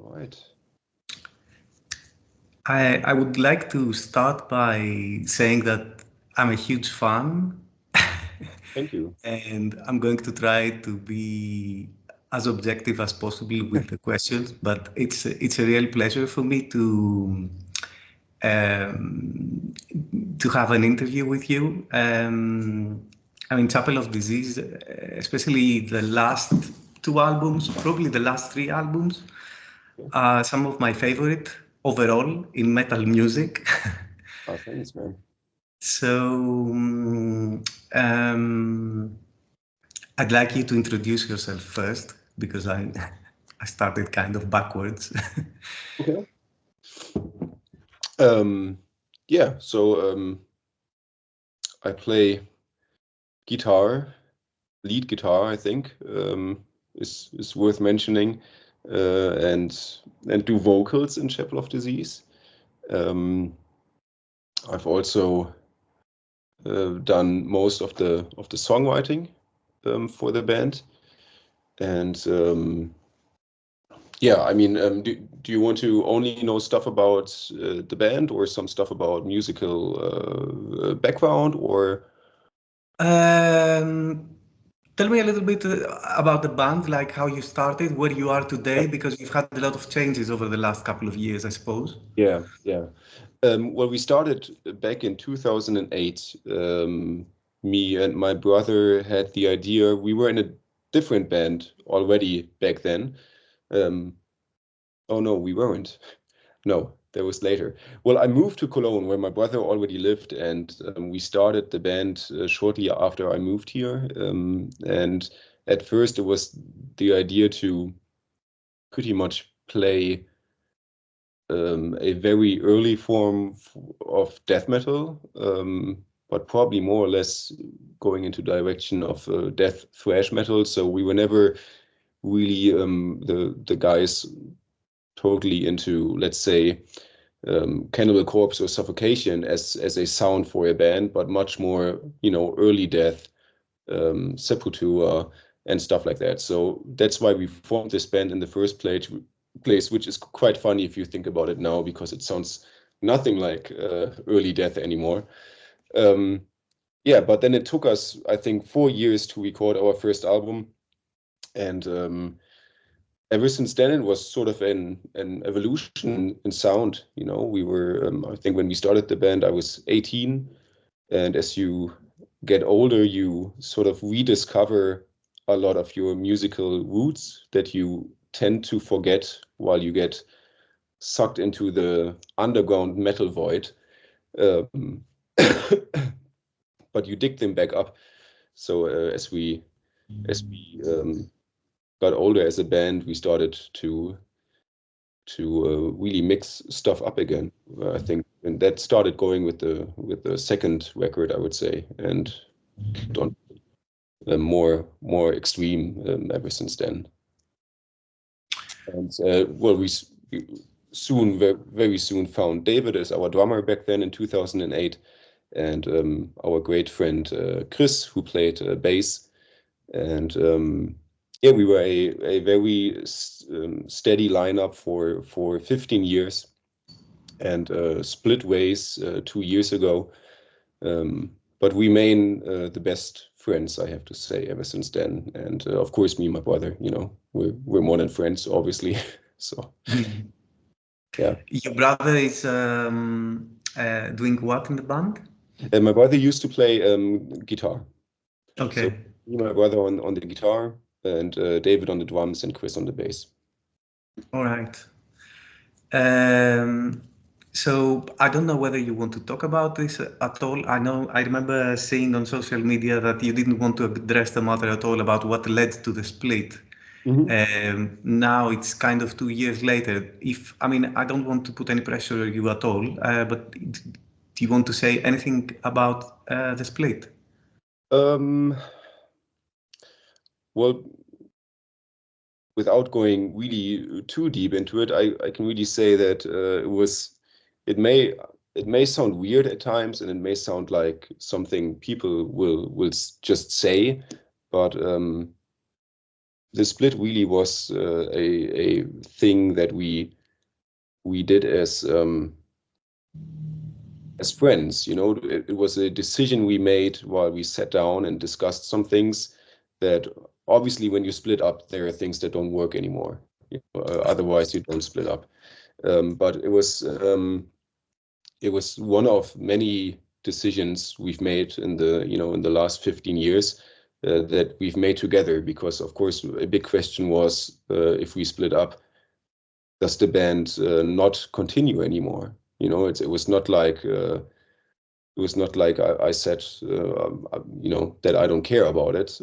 All right. I would like to start by saying that I'm a huge fan Thank you. and I'm going to try to be as objective as possible with the questions, but it's a real pleasure for me um, to have an interview with you. I mean, Chapel of Disease, especially the last two albums, probably the last three albums, are some of my favorite overall in metal music. Oh, thanks, man. So, I'd like you to introduce yourself first because I started kind of backwards. Okay. Um, yeah, so I play guitar, lead guitar, I think, is worth mentioning, and do vocals in Chapel of Disease. I've also done most of the songwriting for the band, and yeah, I mean, do you want to only know stuff about the band or some stuff about musical background or? Um, Tell me a little bit about the band, like how you started, where you are Yeah, today, because you've had a lot of changes over the last couple of years, I suppose. yeah, yeah. Well, we started back in 2008. Me and my brother had the idea. We were in a different band already back then. Um, oh no, we weren't. No, that was later. Well, I moved to Cologne where my brother already lived, and we started the band shortly after I moved here. And at first, it was the idea to pretty much play a very early form of death metal, but probably more or less going into direction of death thrash metal. So we were never really the guys totally into, let's say, Cannibal Corpse or Suffocation as a sound for a band, but much more, early death, Sepultura, and stuff like that. So that's why we formed this band in the first place, which is quite funny if you think about it now, because it sounds nothing like early death anymore. Yeah, but then it took us, I think, 4 years to record our first album, and ever since then, it was sort of an evolution in sound. We were, I think when we started the band, I was 18. And as you get older, you sort of rediscover a lot of your musical roots that you tend to forget while you get sucked into the underground metal void. Um, but you dig them back up. So as we got older as a band, we started to really mix stuff up again. I think, and that started going with the second record, I would say, and kept on more extreme ever since then. And well, we soon, very soon, found David as our drummer back then in 2008, and our great friend Chris, who played bass. And yeah, we were a very steady lineup for 15 years, and split ways 2 years ago. But we remain the best friends, I have to say, ever since then. And of course, me and my brother, we're more than friends, obviously. So yeah. Your brother is doing what in the band? And my brother used to play guitar. So Okay. me and my brother on the guitar, and David on the drums, and Chris on the bass. All right. Um, so I don't know whether you want to talk about this at all. I remember seeing on social media that you didn't want to address the matter at all about what led to the split. Mhm. Now it's kind of 2 years later. I mean, I don't want to put any pressure on you at all, but do you want to say anything about the split? Um, well, without going really too deep into it, I can really say that it may it may sound weird at times, and it may sound like something people will just say, but the split really was a thing that we did as friends. You know, it was a decision we made while we sat down and discussed some things that obviously when you split up, there are things that don't work anymore. You know, otherwise you don't split up. But it was one of many decisions we've made in the last 15 years that we've made together, because of course a big question was, if we split up, does the band not continue anymore? You know, it was not like I said, that I don't care about it.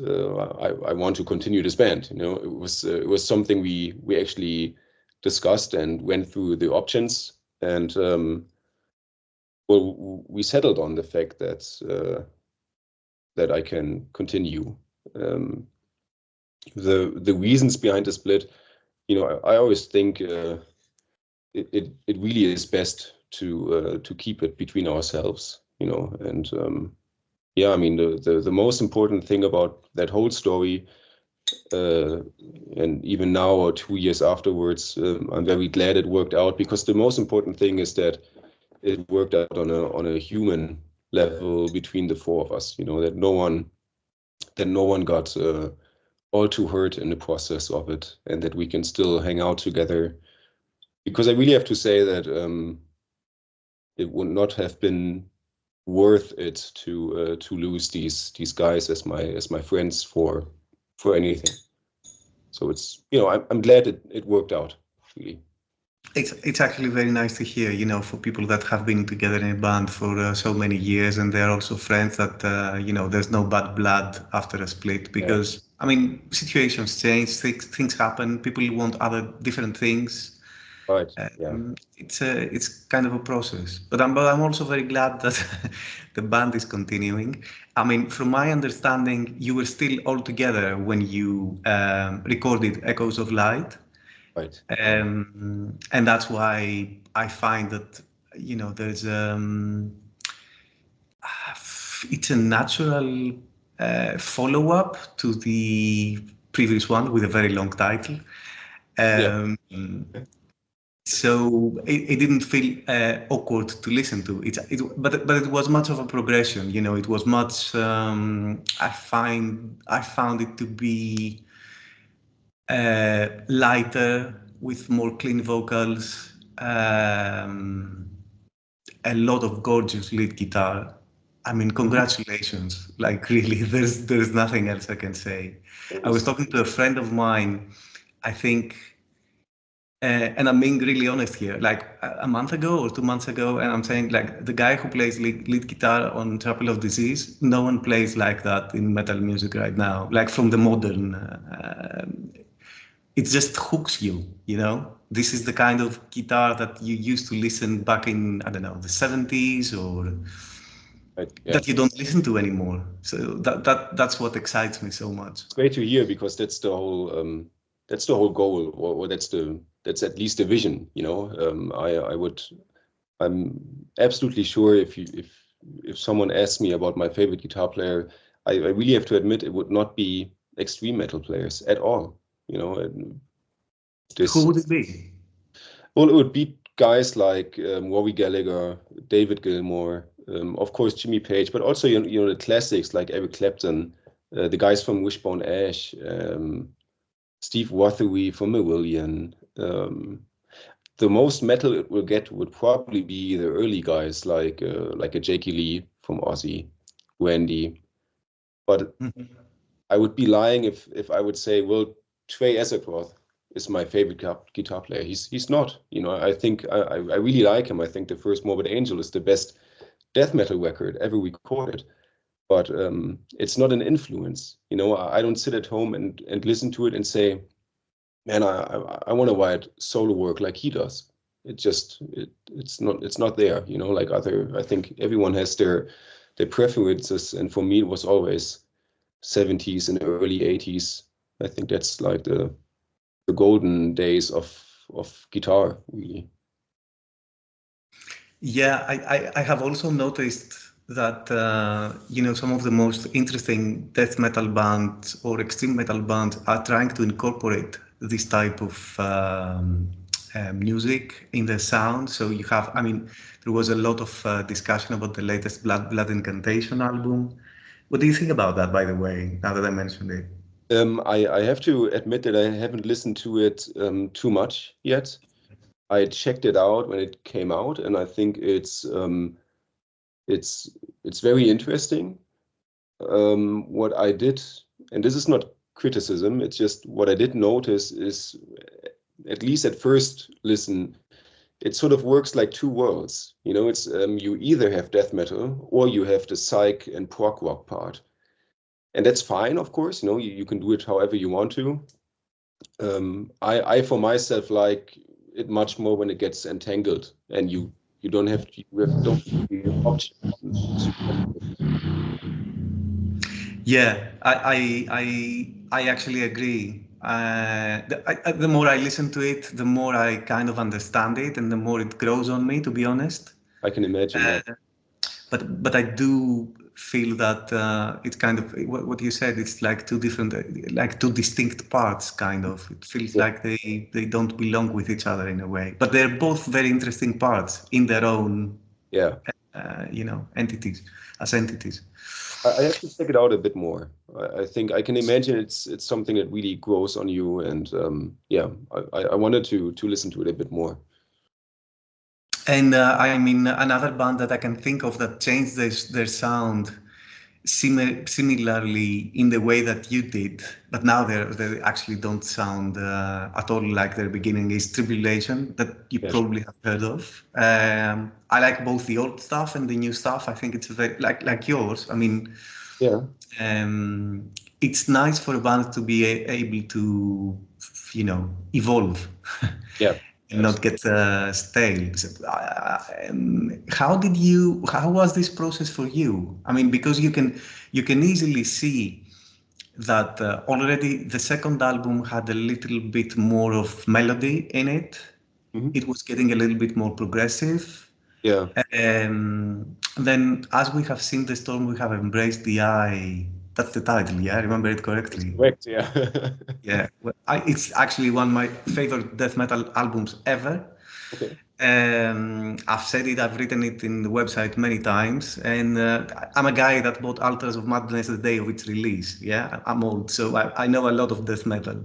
I want to continue this band. You know, it was something we actually discussed and went through the options, and well, we settled on the fact that I can continue. The reasons behind the split, you know, I always think it really is best to keep it between ourselves, you know. And yeah, I mean, the most important thing about that whole story, and even now or 2 years afterwards, I'm very glad it worked out, because the most important thing is that it worked out on a human level between the four of us. You know, that no one got all too hurt in the process of it, and that we can still hang out together. Because I really have to say that it would not have been worth it to lose these guys as my friends for anything. So it's, you know, I'm glad it worked out, really. It's actually very nice to hear, you know, for people that have been together in a band for so many years, and they're also friends, that you know, there's no bad blood after a split. Because Yeah. I mean, situations change, things happen, people want other different things. Right. Yeah. It's kind of a process, but I'm also very glad that the band is continuing. I mean, from my understanding, you were still all together when you recorded Echoes of Light. Right. And that's why I find that, you know, there's it's a natural follow-up to the previous one with a very long title. Yeah. Um, so it didn't feel awkward to listen to. But it was much of a progression. You know, it was much. I found it to be lighter, with more clean vocals, a lot of gorgeous lead guitar. I mean, Mhm. congratulations! Like, really, there's nothing else I can say. It I was was, talking to a friend of mine, I think, and I'm being really honest here, like a month ago or 2 months ago, and I'm saying, like, the guy who plays lead guitar on Chapel of Disease, no one plays like that in metal music right now. Like, from the modern, it just hooks you, you know? This is the kind of guitar that you used to listen back in, I don't know, the 70s, or right. Yeah. that you don't listen to anymore. So that's what excites me so much. It's great to hear, because that's the whole goal, or that's at least the vision, you know. I'm absolutely sure if someone asks me about my favorite guitar player, I really have to admit it would not be extreme metal players at all, you know. And Who this, would it be? well, it would be guys like Robbie Gallagher, David Gilmour, of course Jimmy Page, but also you know the classics like Eric Clapton, the guys from Wishbone Ash, Steve Rothery from Marillion. The most metal it will get would probably be the early guys like a Jakey Lee from Ozzy, Randy. But Mhm. I would be lying if I would say, well, Trey Asaproth is my favorite guitar player. He's not. You know, I think I really like him. I think the first Morbid Angel is the best death metal record ever recorded. But it's not an influence. You know, I don't sit at home and listen to it and say, man, I want to write solo work like he does. It's not there. You know, like other. I think everyone has their preferences, and for me, it was always 70s and early 80s. I think that's like the golden days of guitar, really. Yeah, I have also noticed that some of the most interesting death metal bands or extreme metal bands are trying to incorporate this type of music in their sound. So you have, I mean, there was a lot of discussion about the latest Blood Incantation album. What do you think about that, by the way, now that I mentioned it? I have to admit that I haven't listened to it too much yet. I checked it out when it came out, and I think it's very interesting. What I did, and this is not criticism, it's just what I did notice is, at least at first listen, it sort of works like two worlds. You know, it's you either have death metal or you have the psych and prog rock part. And that's fine, of course, you know, you can do it however you want to. I for myself like it much more when it gets entangled and you don't have the option. Yeah, I actually agree. The more I listen to it, the more I kind of understand it, and the more it grows on me. To be honest, I can imagine, yeah. but I do feel that it's kind of what you said. It's like two different, like two distinct parts. Kind of. It feels Yeah. like they don't belong with each other in a way. But they're both very interesting parts in their own, Yeah. entities as entities. I have to check it out a bit more. I think I can imagine it's something that really grows on you, and yeah, I wanted to listen to it a bit more. And I mean, another band that I can think of that changed their sound similarly in the way that you did, but now they actually don't sound at all like their beginning, is Tribulation, that you Yeah, probably have heard of. I like both the old stuff and the new stuff. I think it's very like yours. I mean, yeah, it's nice for a band to be able to, evolve. yeah. And not get stale. So, how was this process for you? I mean, because you can easily see that already the second album had a little bit more of melody in it. Mhm. It was getting a little bit more progressive. Yeah, Then, as we have seen the storm, we have embraced the eye. That's the title, yeah? I remember it that's correctly. correct. Yeah. Yeah, well, it's actually one of my favorite death metal albums ever. Okay. I've said it, I've written it in the website many times, and I'm a guy that bought Altars of Madness the day of its release. Yeah, I'm old, so I know a lot of death metal. You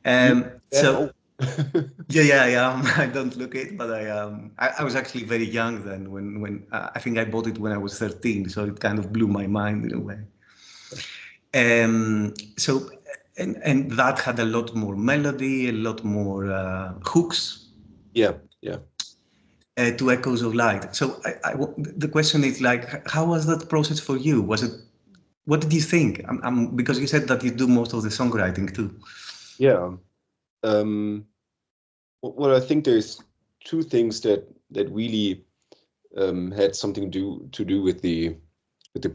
that So old? yeah, I am. I don't look it, but I am. I was actually very young then when I think I bought it when I was 13, so it kind of blew my mind in a way. So and that had a lot more melody, a lot more hooks Yeah, yeah. to Echoes of Light. So the question is like, how was that process for you? Was it? What did you think? Because you said that you do most of the songwriting too. Yeah. Well, I think there's two things that really had something to do with the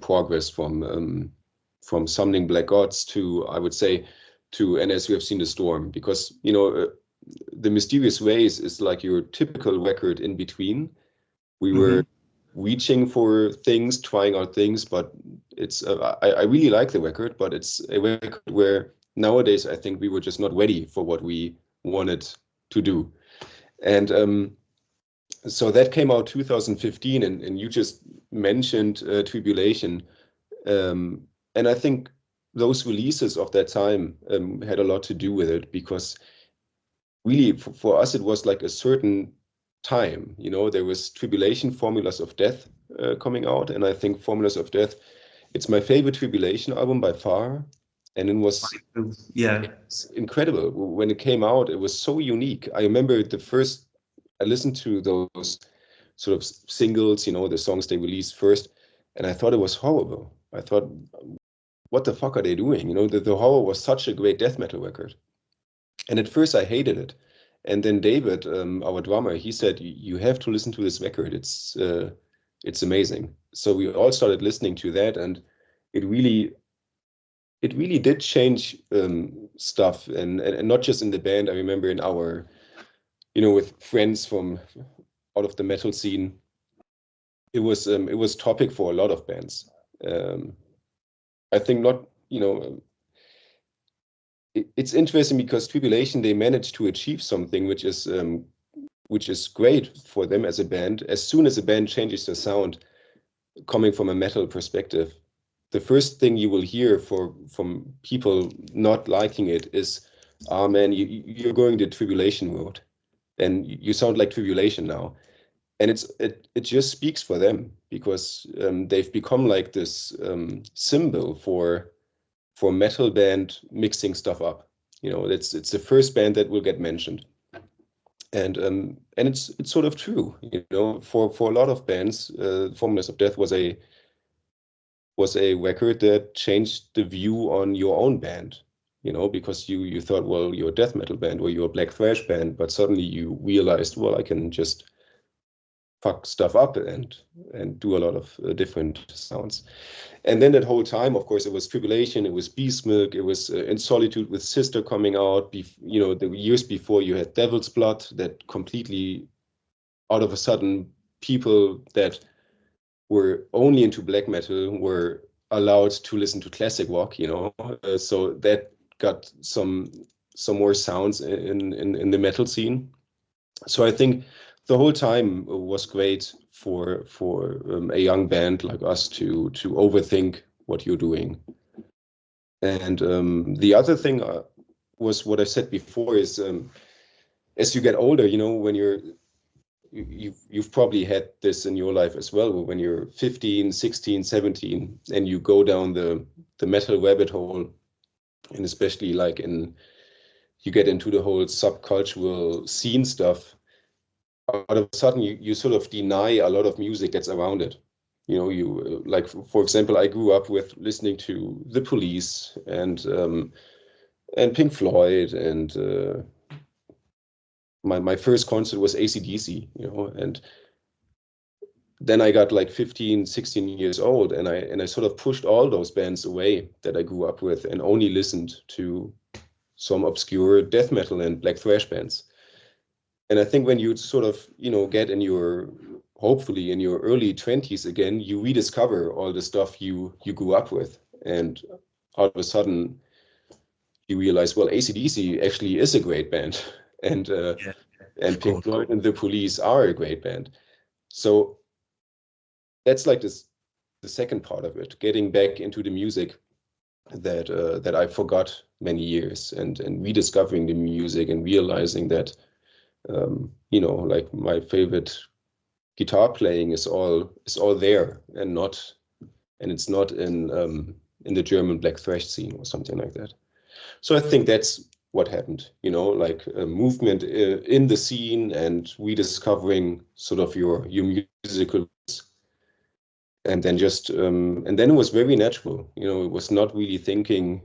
progress from Summoning Black Gods to, I would say, to And As We Have Seen the Storm, because The Mysterious Ways is like your typical record in between. We were reaching for things, trying out things, but it's I really like the record, but it's a record where nowadays I think we were just not ready for what we wanted to do. And so that came out 2015, and you just mentioned Tribulation. And I think those releases of that time had a lot to do with it, because really for us it was like a certain time. There was Tribulation, Formulas of Death coming out, and I think Formulas of Death, it's my favorite Tribulation album by far, and it was Yeah. it's incredible. When it came out, it was so unique. I remember I listened to those sort of singles, the songs they released first, and I thought it was horrible. I thought, what the fuck are they doing? The Horror was such a great death metal record. And at first I hated it. And then David, our drummer, he said, you have to listen to this record. It's amazing. So we all started listening to that, and it really did change stuff, and not just in the band. I remember in our, with friends from out of the metal scene, it was topic for a lot of bands. I think not, it's interesting because Tribulation, they managed to achieve something which is great for them as a band. As soon as a band changes their sound, coming from a metal perspective, the first thing you will hear from people not liking it is, "Ah, man, you're going the Tribulation road, and you sound like Tribulation now." And it just speaks for them because they've become like this symbol for metal band mixing stuff up. It's the first band that will get mentioned, and it's sort of true. For a lot of bands, Formless of Death was a record that changed the view on your own band. Because you thought, well, you're a death metal band or you're a black thrash band, but suddenly you realized, well, I can just fuck stuff up and do a lot of different sounds. And then that whole time, of course, it was Tribulation, it was Beast Milk, it was In Solitude with Sister coming out. The years before, you had Devil's Blood, that completely, out of a sudden, people that were only into black metal were allowed to listen to classic rock. So that got some more sounds in the metal scene. So I think the whole time was great for a young band like us to overthink what you're doing. And the other thing was what I said before is, as you get older, when you've probably had this in your life as well, when you're 15, 16, 17, and you go down the metal rabbit hole, and especially like you get into the whole subcultural scene stuff. Out of a sudden, you sort of deny a lot of music that's around it. You like, for example, I grew up with listening to The Police and Pink Floyd, and my first concert was AC/DC, and then I got like 15, 16 years old, and I sort of pushed all those bands away that I grew up with and only listened to some obscure death metal and black thrash bands. And I think when you sort of, get hopefully in your early 20s again, you rediscover all the stuff you grew up with. And all of a sudden, you realize, well, AC/DC actually is a great band. And Pink Floyd and The Police are a great band. So that's like the second part of it, getting back into the music that I forgot many years, and rediscovering the music and realizing that like my favorite guitar playing is all there, and it's not in the German black thrash scene or something like that. So I think that's what happened, like a movement in the scene and rediscovering sort of your musical, and then and then it was very natural. It was not really thinking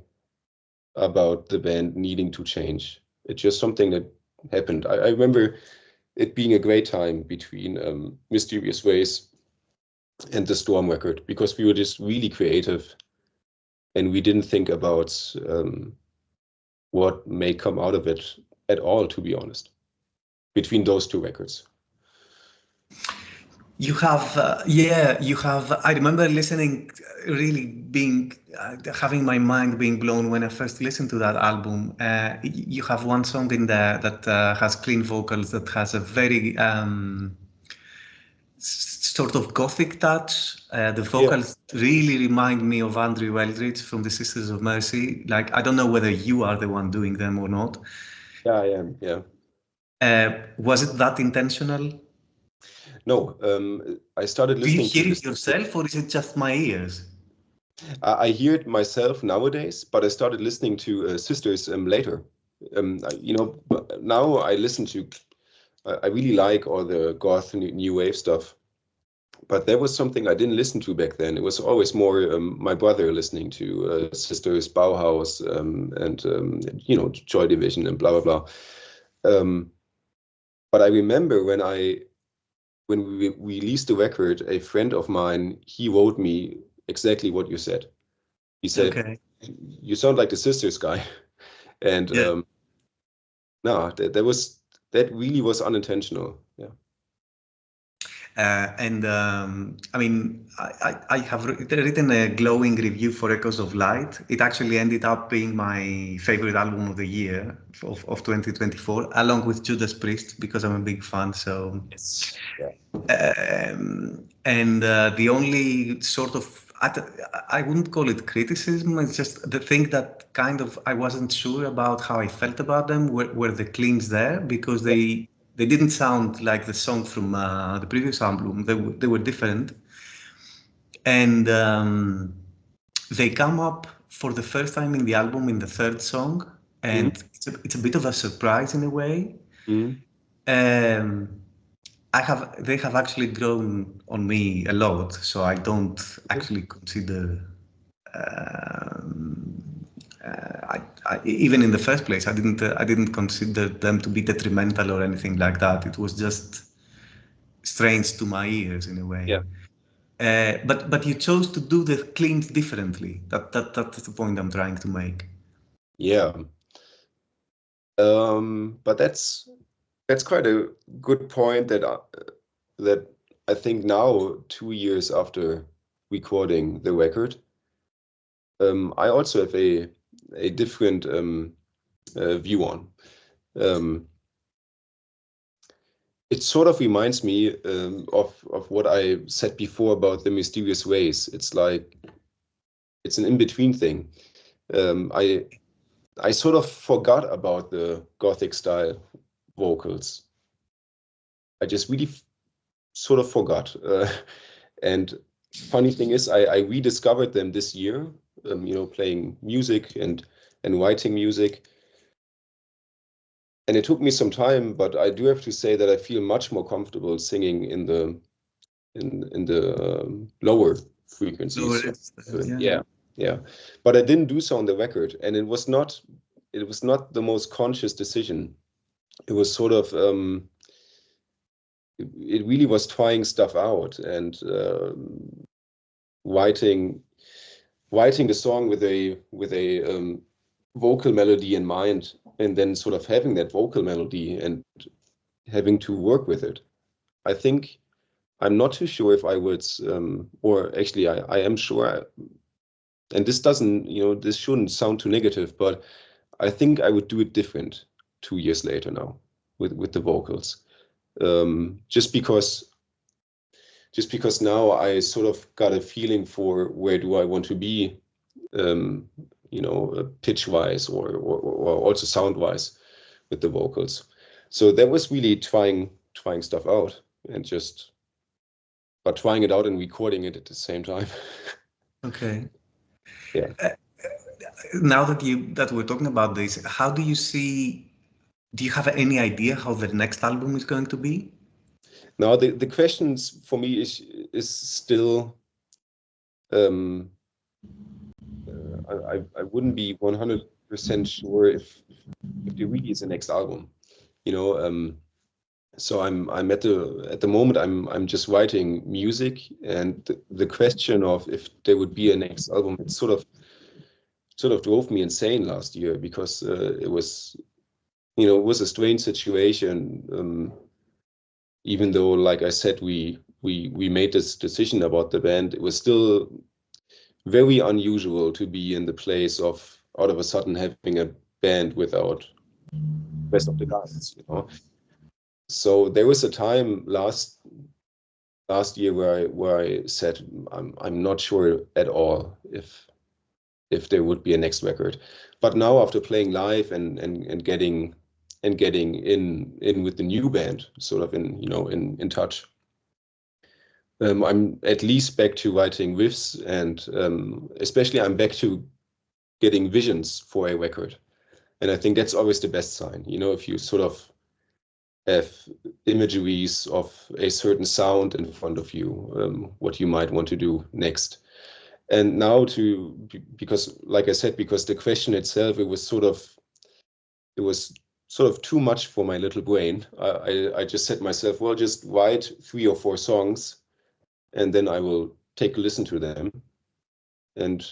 about the band needing to change. It's just something that happened. I remember it being a great time between Mysterious Ways and the Storm record, because we were just really creative and we didn't think about what may come out of it at all, to be honest, between those two records. You have, I remember listening, really having my mind being blown when I first listened to that album. You have one song in there that has clean vocals, that has a very sort of gothic touch. The vocals really remind me of Andrew Eldridge from the Sisters of Mercy. Like, I don't know whether you are the one doing them or not. Yeah, I am, yeah. Was it that intentional? No, I started listening to... Do you hear it yourself, or is it just my ears? I hear it myself nowadays, but I started listening to Sisters later. Now I listen to... I really like all the goth new wave stuff, but there was something I didn't listen to back then. It was always more my brother listening to Sisters, Bauhaus, and Joy Division and blah blah blah. But I remember when we released the record, a friend of mine, he wrote me exactly what you said. He said, okay, "You sound like the Sisters guy," and no, that really was unintentional. Yeah. I mean, I have written a glowing review for Echoes of Light. It actually ended up being my favorite album of the year of 2024, along with Judas Priest, because I'm a big fan. So, Yes. Yeah. The only sort of, I wouldn't call it criticism, it's just the thing that kind of I wasn't sure about how I felt about them were the cleans there, because they didn't sound like the song from the previous album. They were different. And they come up for the first time in the album in the third song. And it's a bit of a surprise in a way. Mm. Um, they have actually grown on me a lot, so I don't actually consider even in the first place, I didn't consider them to be detrimental or anything like that. It was just strange to my ears in a way. Yeah. But you chose to do the cleans differently. That's the point I'm trying to make. Yeah. But that's quite a good point that I think now, 2 years after recording the record, I also have a different view on. It sort of reminds me of what I said before about the mysterious ways. It's like it's an in-between thing. I sort of forgot about the Gothic style vocals. I just really sort of forgot. And funny thing is, I rediscovered them this year, playing music and writing music. And it took me some time, but I do have to say that I feel much more comfortable singing in the lower frequencies. Yeah. But I didn't do so on the record, and it was not the most conscious decision. It was sort of it really was trying stuff out and writing the song with a vocal melody in mind, and then sort of having that vocal melody and having to work with it. I think I'm not too sure if I would, or actually I am sure, and this doesn't, this shouldn't sound too negative, but I think I would do it different 2 years later now with the vocals. Just because now I sort of got a feeling for where do I want to be, pitch wise or also sound wise with the vocals. So that was really trying stuff out but trying it out and recording it at the same time. Okay. Yeah. Now that we're talking about this, how do you see? Do you have any idea how the next album is going to be? Now the questions for me is still I wouldn't be 100% sure if there really is a next album, so I'm at the moment I'm just writing music, and the question of if there would be a next album, it sort of drove me insane last year, because it was a strange situation, even though, like I said, we made this decision about the band. It was still very unusual to be in the place of out of a sudden having a band without the rest of the guys, So there was a time last year where I said I'm not sure at all if there would be a next record. But now, after playing live and getting in with the new band, sort of in touch, I'm at least back to writing riffs, and especially I'm back to getting visions for a record. And I think that's always the best sign, if you sort of have imageries of a certain sound in front of you, what you might want to do next. And now because, like I said, because the question itself, it was sort of too much for my little brain. I just said myself, well, just write 3 or 4 songs, and then I will take a listen to them, and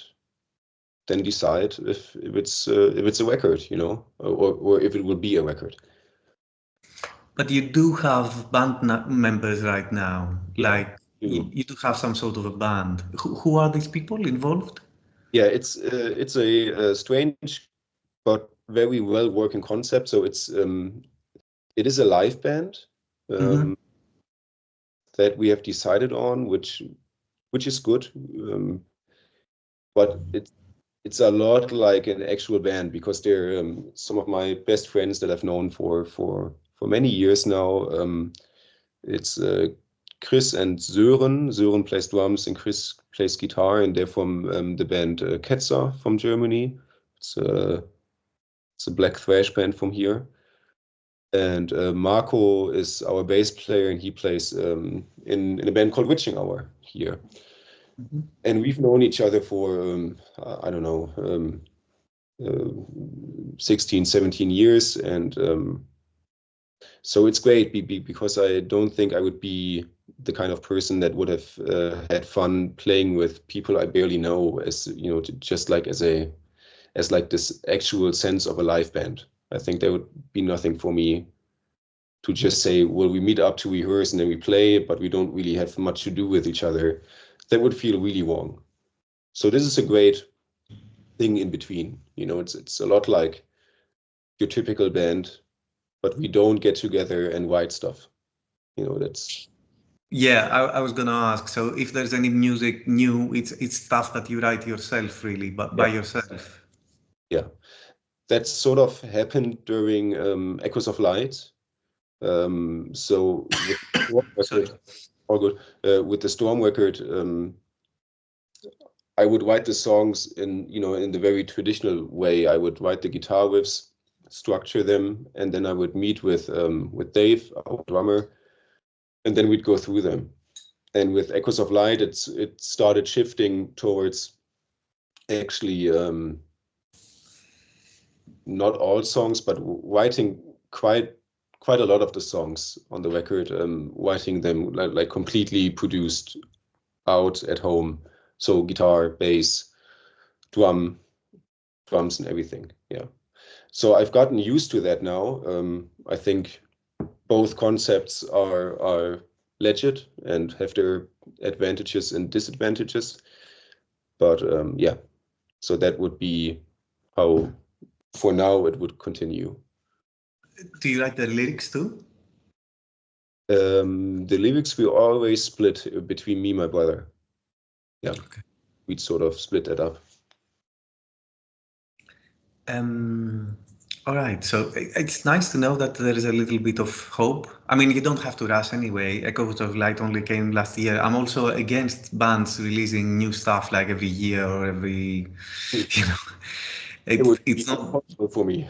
then decide if it's a record, or if it will be a record. But you do have members right now, Yeah, like do. you do have some sort of a band. Who are these people involved? Yeah, it's a strange but very well working concept. So it is a live band Mm-hmm. um, that we have decided on, which is good. But it's a lot like an actual band because they're some of my best friends that I've known for many years now. It's Chris and Sören. Sören plays drums and Chris plays guitar, and they're from the band Ketzer from Germany. It's a it's a black thrash band from here. And Marco is our bass player, and he plays in a band called Witching Hour here. Mm-hmm. And we've known each other for I don't know 16, 17 years, and so it's great because I don't think I would be the kind of person that would have had fun playing with people I barely know, as you know, just like as like this actual sense of a live band. I think there would be nothing for me to just say, well, we meet up to rehearse and then we play, but we don't really have much to do with each other. That would feel really wrong. So this is a great thing in between. You know, it's a lot like your typical band, but we don't get together and write stuff. You know, that's Yeah, I was gonna ask. So if there's any music new, it's stuff that you write yourself, really, but by yeah, yourself. yeah. That sort of happened during Echoes of Light. So with Storm Sorry. record, all good. With the Storm record, I would write the songs in, you know, in the very traditional way. I would write the guitar riffs, structure them, and then I would meet with Dave, our drummer, and then we'd go through them. And with Echoes of Light, it started shifting towards actually not all songs, but writing quite a lot of the songs on the record, writing them like completely produced out at home. So guitar, bass, drum, drums, and everything. Yeah. So I've gotten used to that now. I think both concepts are legit and have their advantages and disadvantages. But yeah, so that would be how for now it would continue. Do you write the lyrics too? The lyrics we always split between me and my brother. Yeah, Okay. we'd sort of split that up. Um, all right. So it's nice to know that there is a little bit of hope. I mean, you don't have to rush anyway. Echoes of Light only came last year. I'm also against bands releasing new stuff like every year or every, Hmm. you know, It would it's be not. impossible for me.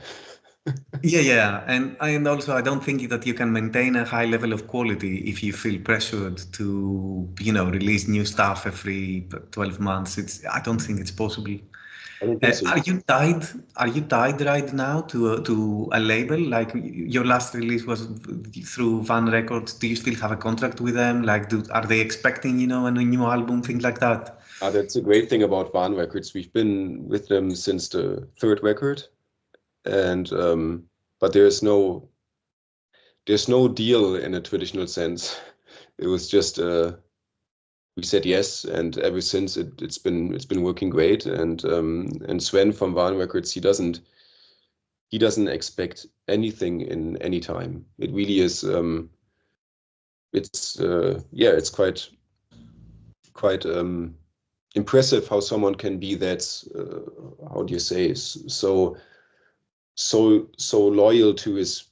Yeah, yeah, and also I don't think that you can maintain a high level of quality if you feel pressured to, release new stuff every 12 months. I don't think it's possible. I don't think so. Are you tied? Are you tied right now to a label? Like your last release was through Van Records. Do you still have a contract with them? Like, are they expecting, a new album, things like that? That's a great thing about Van Records. We've been with them since the third record, and but there's no deal in a traditional sense. It was just we said yes, and ever since it's been working great. And Sven from Van Records, he doesn't expect anything in any time. It really is it's yeah, it's quite impressive how someone can be that how do you say so loyal to his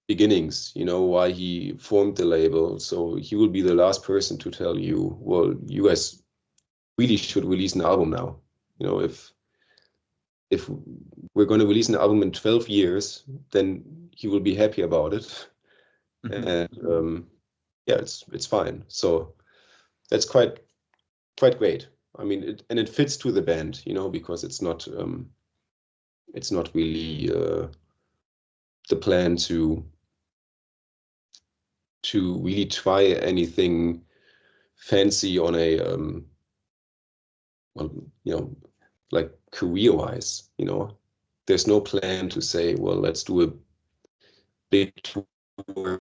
beginnings, you know, why he formed the label. So he will be the last person to tell you, well, you guys really should release an album now. You know, if we're going to release an album in 12 years, then he will be happy about it. Mhm. And yeah, it's fine. So that's quite great. I mean, it fits to the band, you know, because it's not really the plan to really try anything fancy on a well, you know, like career-wise, you know. There's no plan to say, well, let's do a big tour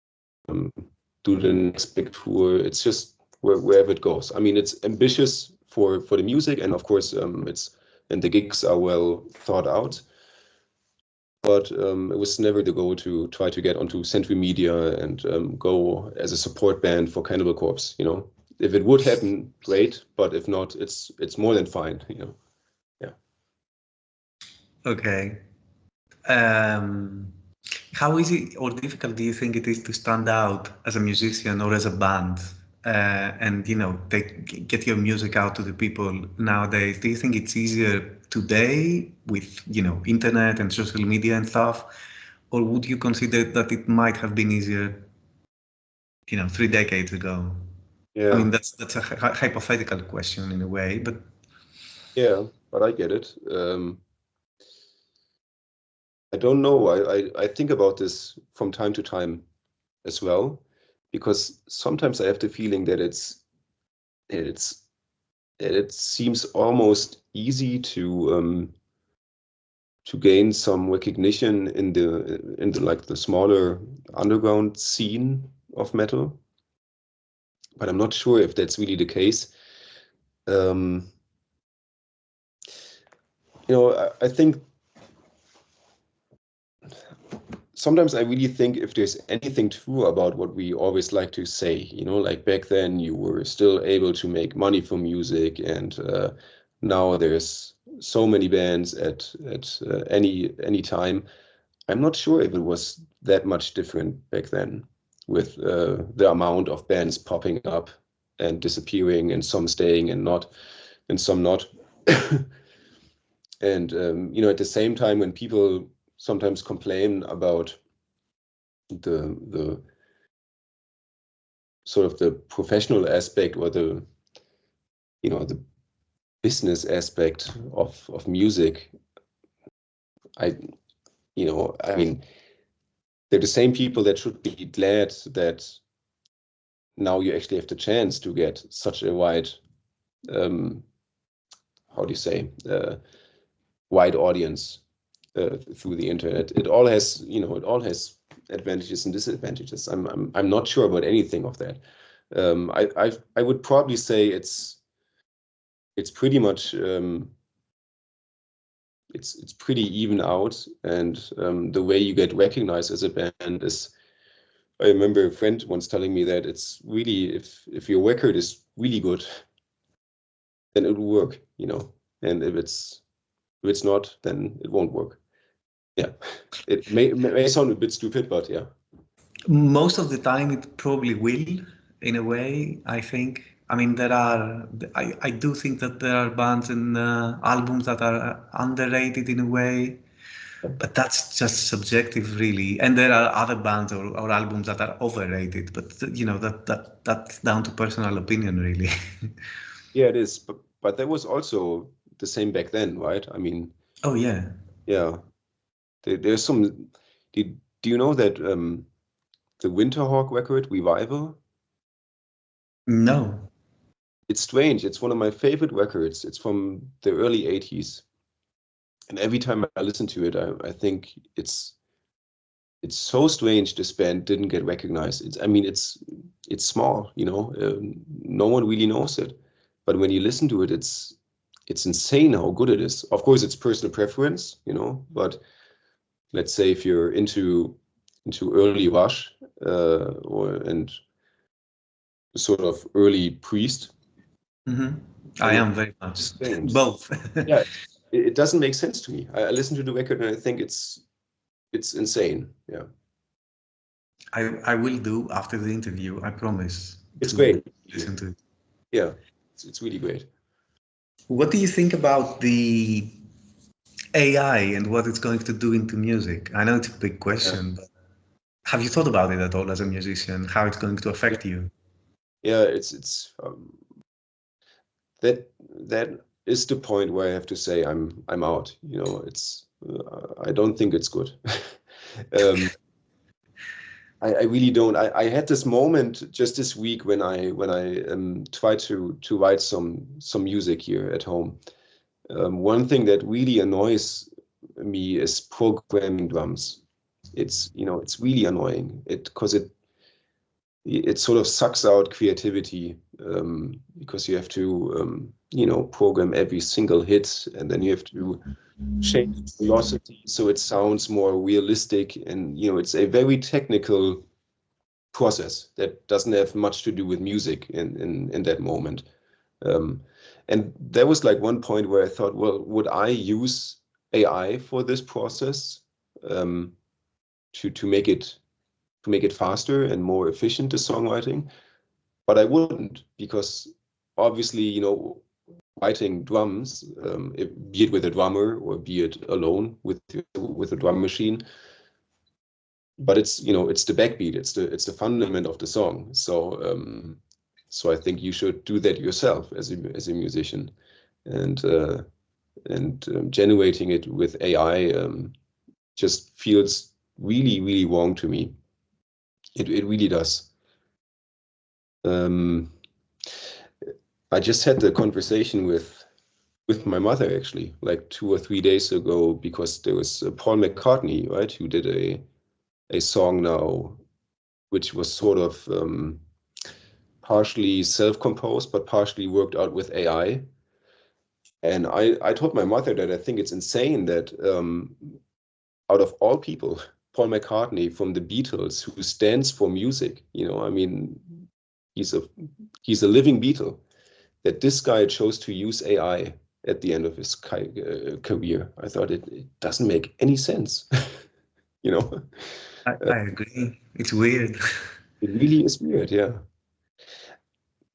do the next big tour. It's just wherever it goes. I mean, it's ambitious for the music, and of course, the gigs are well thought out. But it was never the goal to try to get onto Century Media and go as a support band for Cannibal Corpse. You know, if it would happen, great. But if not, it's more than fine. You know, yeah. Okay. How easy or difficult do you think it is to stand out as a musician or as a band, and get your music out to the people nowadays? Do you think it's easier today with internet and social media and stuff, or would you consider that it might have been easier 3 decades ago? I Yeah, mean, that's a hypothetical question in a way, but yeah, but I get it. I don't know. I think about this from time to time as well, because sometimes I have the feeling that it's it seems almost easy to gain some recognition in the like the smaller underground scene of metal, but I'm not sure if that's really the case. Um, I think sometimes I really think if there's anything true about what we always like to say, like back then you were still able to make money from music, and now there's so many bands at any time. I'm not sure if it was that much different back then with the amount of bands popping up and disappearing, and some staying and some not. And at the same time, when people sometimes complain about the sort of the professional aspect, or the business aspect of music, I I mean, they're the same people that should be glad that now you actually have the chance to get such a wide, how do you say, wide audience through the internet. It all has advantages and disadvantages. I'm not sure about anything of that. I would probably say it's pretty much it's pretty even out, and the way you get recognized as a band is. I remember a friend once telling me that it's really, if your record is really good, then it will work, and if it's not, then it won't work. Yeah, it may sound a bit stupid, but yeah. most of the time it probably will, in a way, I think. I mean, I do think that there are bands and albums that are underrated in a way, but that's just subjective, really. And there are other bands or albums that are overrated, but that's down to personal opinion, really. Yeah, it is, but that was also the same back then, right? I mean, Oh, yeah. yeah, there's some. Do you know that the Winterhawk record Revival? No. It's strange. It's one of my favorite records. It's from the early 80s. And every time I listen to it, I think it's so strange this band didn't get recognized. It's small, no one really knows it. But when you listen to it, it's insane how good it is. Of course, it's personal preference, but let's say if you're into early Rush and sort of early Priest, Mm-hmm. I I mean, am very much it's strange. both. Yeah, it doesn't make sense to me. I listen to the record and I think it's insane. Yeah, I will do after the interview, I promise, it's to great. listen to it. Yeah, it's really great. What do you think about the AI and what it's going to do into music? I know it's a big Yeah, question, but have you thought about it at all as a musician, how it's going to yeah, affect you? yeah. It's that is the point where I have to say I'm out. It's I don't think it's good. um, I really don't. I had this moment just this week when I tried to write some music here at home. One thing that really annoys me is programming drums. It's really annoying. Because it sort of sucks out creativity, because you have to program every single hit, and then you have to change the velocity so it sounds more realistic, and it's a very technical process that doesn't have much to do with music in that moment. And there was like one point where I thought, well, would I use AI for this process, to make it faster and more efficient, the songwriting? But I wouldn't, because obviously, writing drums, be it with a drummer or be it alone with a drum machine, but it's the backbeat, it's the fundament of the song. So I think you should do that yourself as a musician, and generating it with AI just feels really, really wrong to me. It really does. I just had the conversation with my mother, actually, like 2 or 3 days ago, because there was Paul McCartney, right, who did a song now, which was sort of partially self-composed, but partially worked out with AI. And I told my mother that I think it's insane that out of all people, Paul McCartney from the Beatles, who stands for music, I mean, he's a living Beatle, that this guy chose to use AI at the end of his career. I thought it doesn't make any sense. I agree. It's weird. It really is weird, yeah.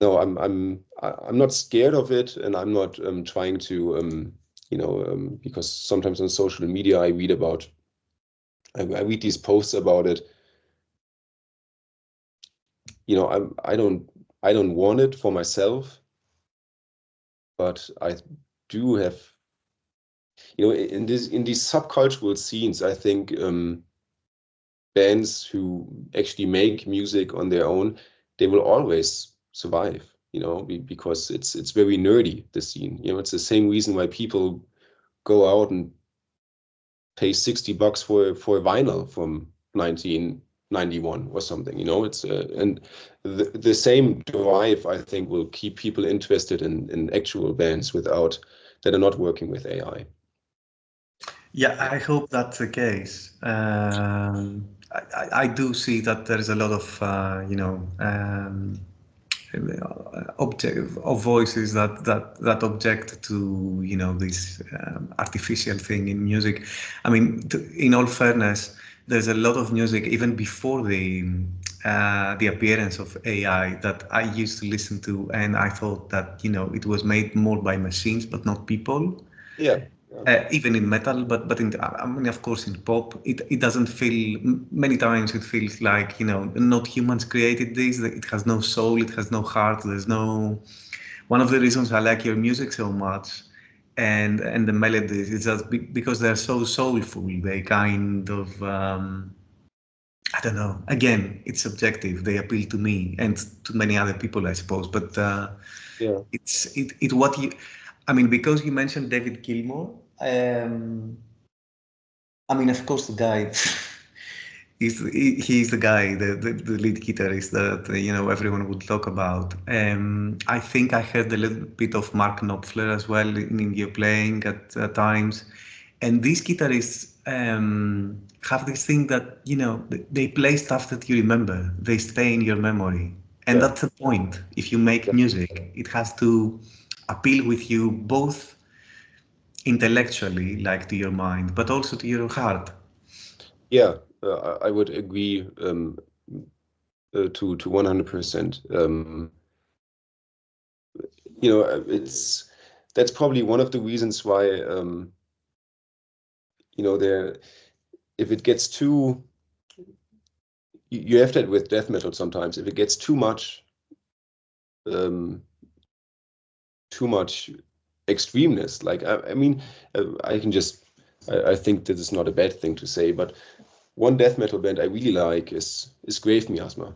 No, I'm not scared of it, and I'm not trying to because sometimes on social media I read these posts about it. I don't want it for myself, but I do have, in these subcultural scenes, I think bands who actually make music on their own, they will always survive, because it's very nerdy, the scene. It's the same reason why people go out and pay $60 for a vinyl from 1991 or something. It's and the same drive, I think, will keep people interested in actual bands that are not working with AI. Yeah, I hope that's the case. I do see that there is a lot of object of voices that object to this artificial thing in music. I mean, in all fairness, there's a lot of music even before the appearance of AI that I used to listen to, and I thought that it was made more by machines but not people. Yeah. Even in metal, but I mean, of course, in pop, it doesn't feel. Many times it feels like not humans created this. It has no soul. It has no heart. There's no. One of the reasons I like your music so much, and the melodies, is just because they're so soulful. They kind of. I don't know. Again, it's subjective. They appeal to me and to many other people, I suppose. But Yeah. it what you. I mean, because you mentioned David Gilmour. I mean, of course, the guy. He's the guy, the lead guitarist that everyone would talk about. I think I heard a little bit of Mark Knopfler as well in your playing at times, and these guitarists have this thing that they play stuff that you remember. They stay in your memory, and Yeah. that's the point. If you make music, it has to appeal with you both intellectually, like to your mind, but also to your heart. Yeah, I would agree to 100%. That's probably one of the reasons why there, if it gets too, you have that with death metal sometimes. If it gets too much extremeness, like I mean, I can just I think this is not a bad thing to say, but one death metal band I really like is Grave Miasma.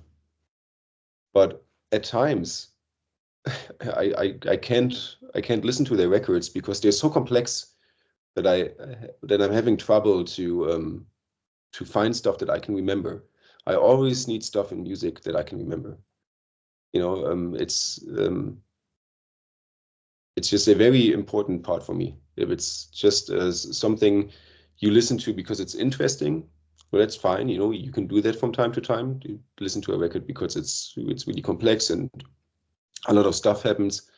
But at times I can't listen to their records because they're so complex that I'm having trouble to find stuff that I can remember. I always need stuff in music that I can remember. It's just a very important part for me. If it's just something you listen to because it's interesting, well, that's fine. You can do that from time to time. You listen to a record because it's really complex and a lot of stuff happens.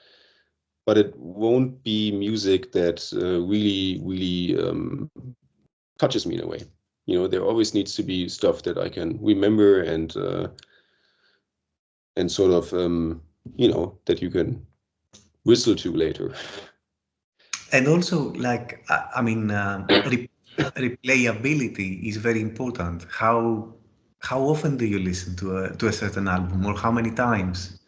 But it won't be music that really touches me in a way. There always needs to be stuff that I can remember and sort of that you can whistle to later. And also, like, replayability is very important. How often do you listen to a certain album, or how many times?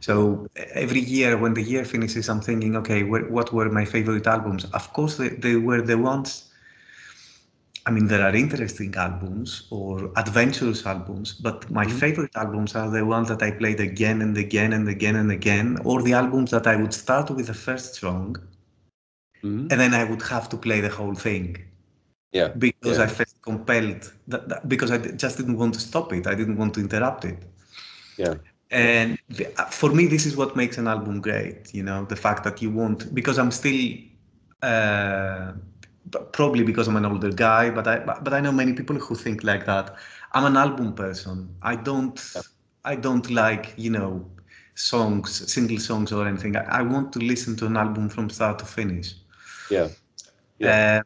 So every year, when the year finishes, I'm thinking, okay, what were my favorite albums? Of course, they were the ones. I mean, there are interesting albums or adventurous albums, but my favorite albums are the ones that I played again and again and again and again, or the albums that I would start with the first song, and then I would have to play the whole thing. Yeah. Because I felt compelled, because I just didn't want to stop it. I didn't want to interrupt it. Yeah. And for me, this is what makes an album great. The fact that you won't, because I'm still, probably because I'm an older guy, but I know many people who think like that. I'm an album person. I don't like, songs, single songs or anything. I want to listen to an album from start to finish. Yeah. Yeah.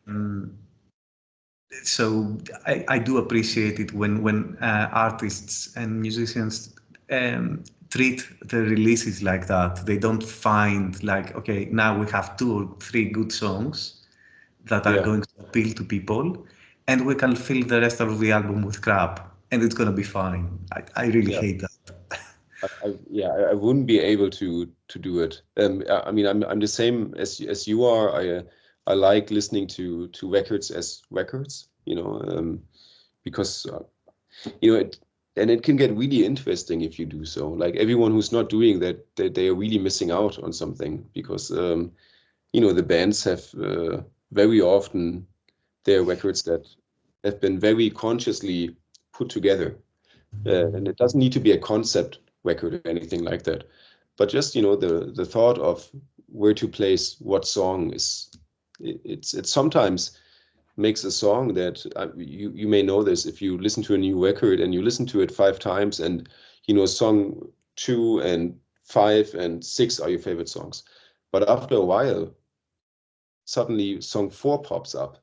So I do appreciate it when artists and musicians treat the releases like that. They don't find like, okay, now we have 2 or 3 good songs that are going to appeal to people, and we can fill the rest of the album with crap, and it's going to be fine. I really hate that. I wouldn't be able to do it. I mean, I'm the same as you are. I like listening to records as records, because it can get really interesting if you do so. Like everyone who's not doing that, they are really missing out on something, because the bands have very often their records that have been very consciously put together. And it doesn't need to be a concept record or anything like that, but just the thought of where to place what song it sometimes makes a song that you may know this if you listen to a new record and you listen to it 5 times, and song 2 and 5 and 6 are your favorite songs, but after a while suddenly song 4 pops up,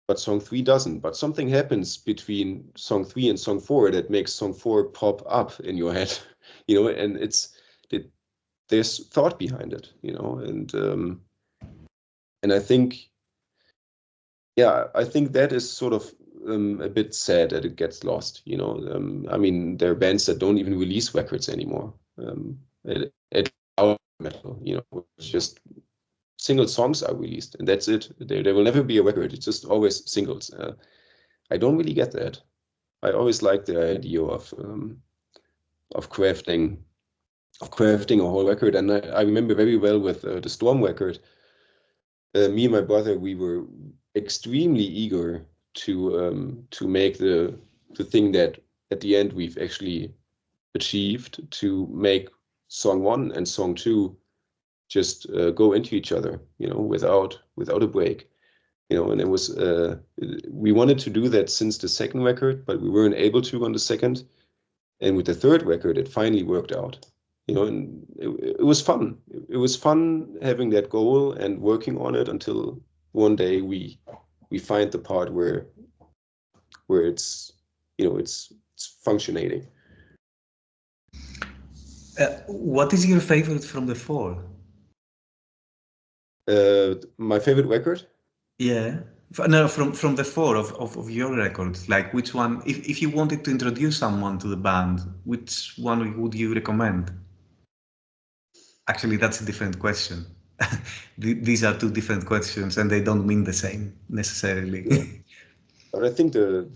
but song 3 doesn't. But something happens between song 3 and song 4 that makes song 4 pop up in your head, and there's thought behind it, and I think that is sort of a bit sad that it gets lost. I mean, there are bands that don't even release records anymore. At our metal, it's just single songs are released, and that's it. There will never be a record. It's just always singles. I don't really get that. I always like the idea of crafting a whole record, and I remember very well with the Storm record. Me and my brother, we were extremely eager to make the thing that at the end we've actually achieved, to make song 1 and song 2 just go into each other, without a break, and it was we wanted to do that since the second record, but we weren't able to on the second, and with the third record it finally worked out, and it was fun. It was fun having that goal and working on it until one day we find the part where it's it's functioning. What is your favorite from the 4? My favorite record? Yeah. No, from the 4 of your records, like which one, if you wanted to introduce someone to the band, which one would you recommend? Actually, that's a different question. These are 2 different questions, and they don't mean the same necessarily. Yeah. But I think the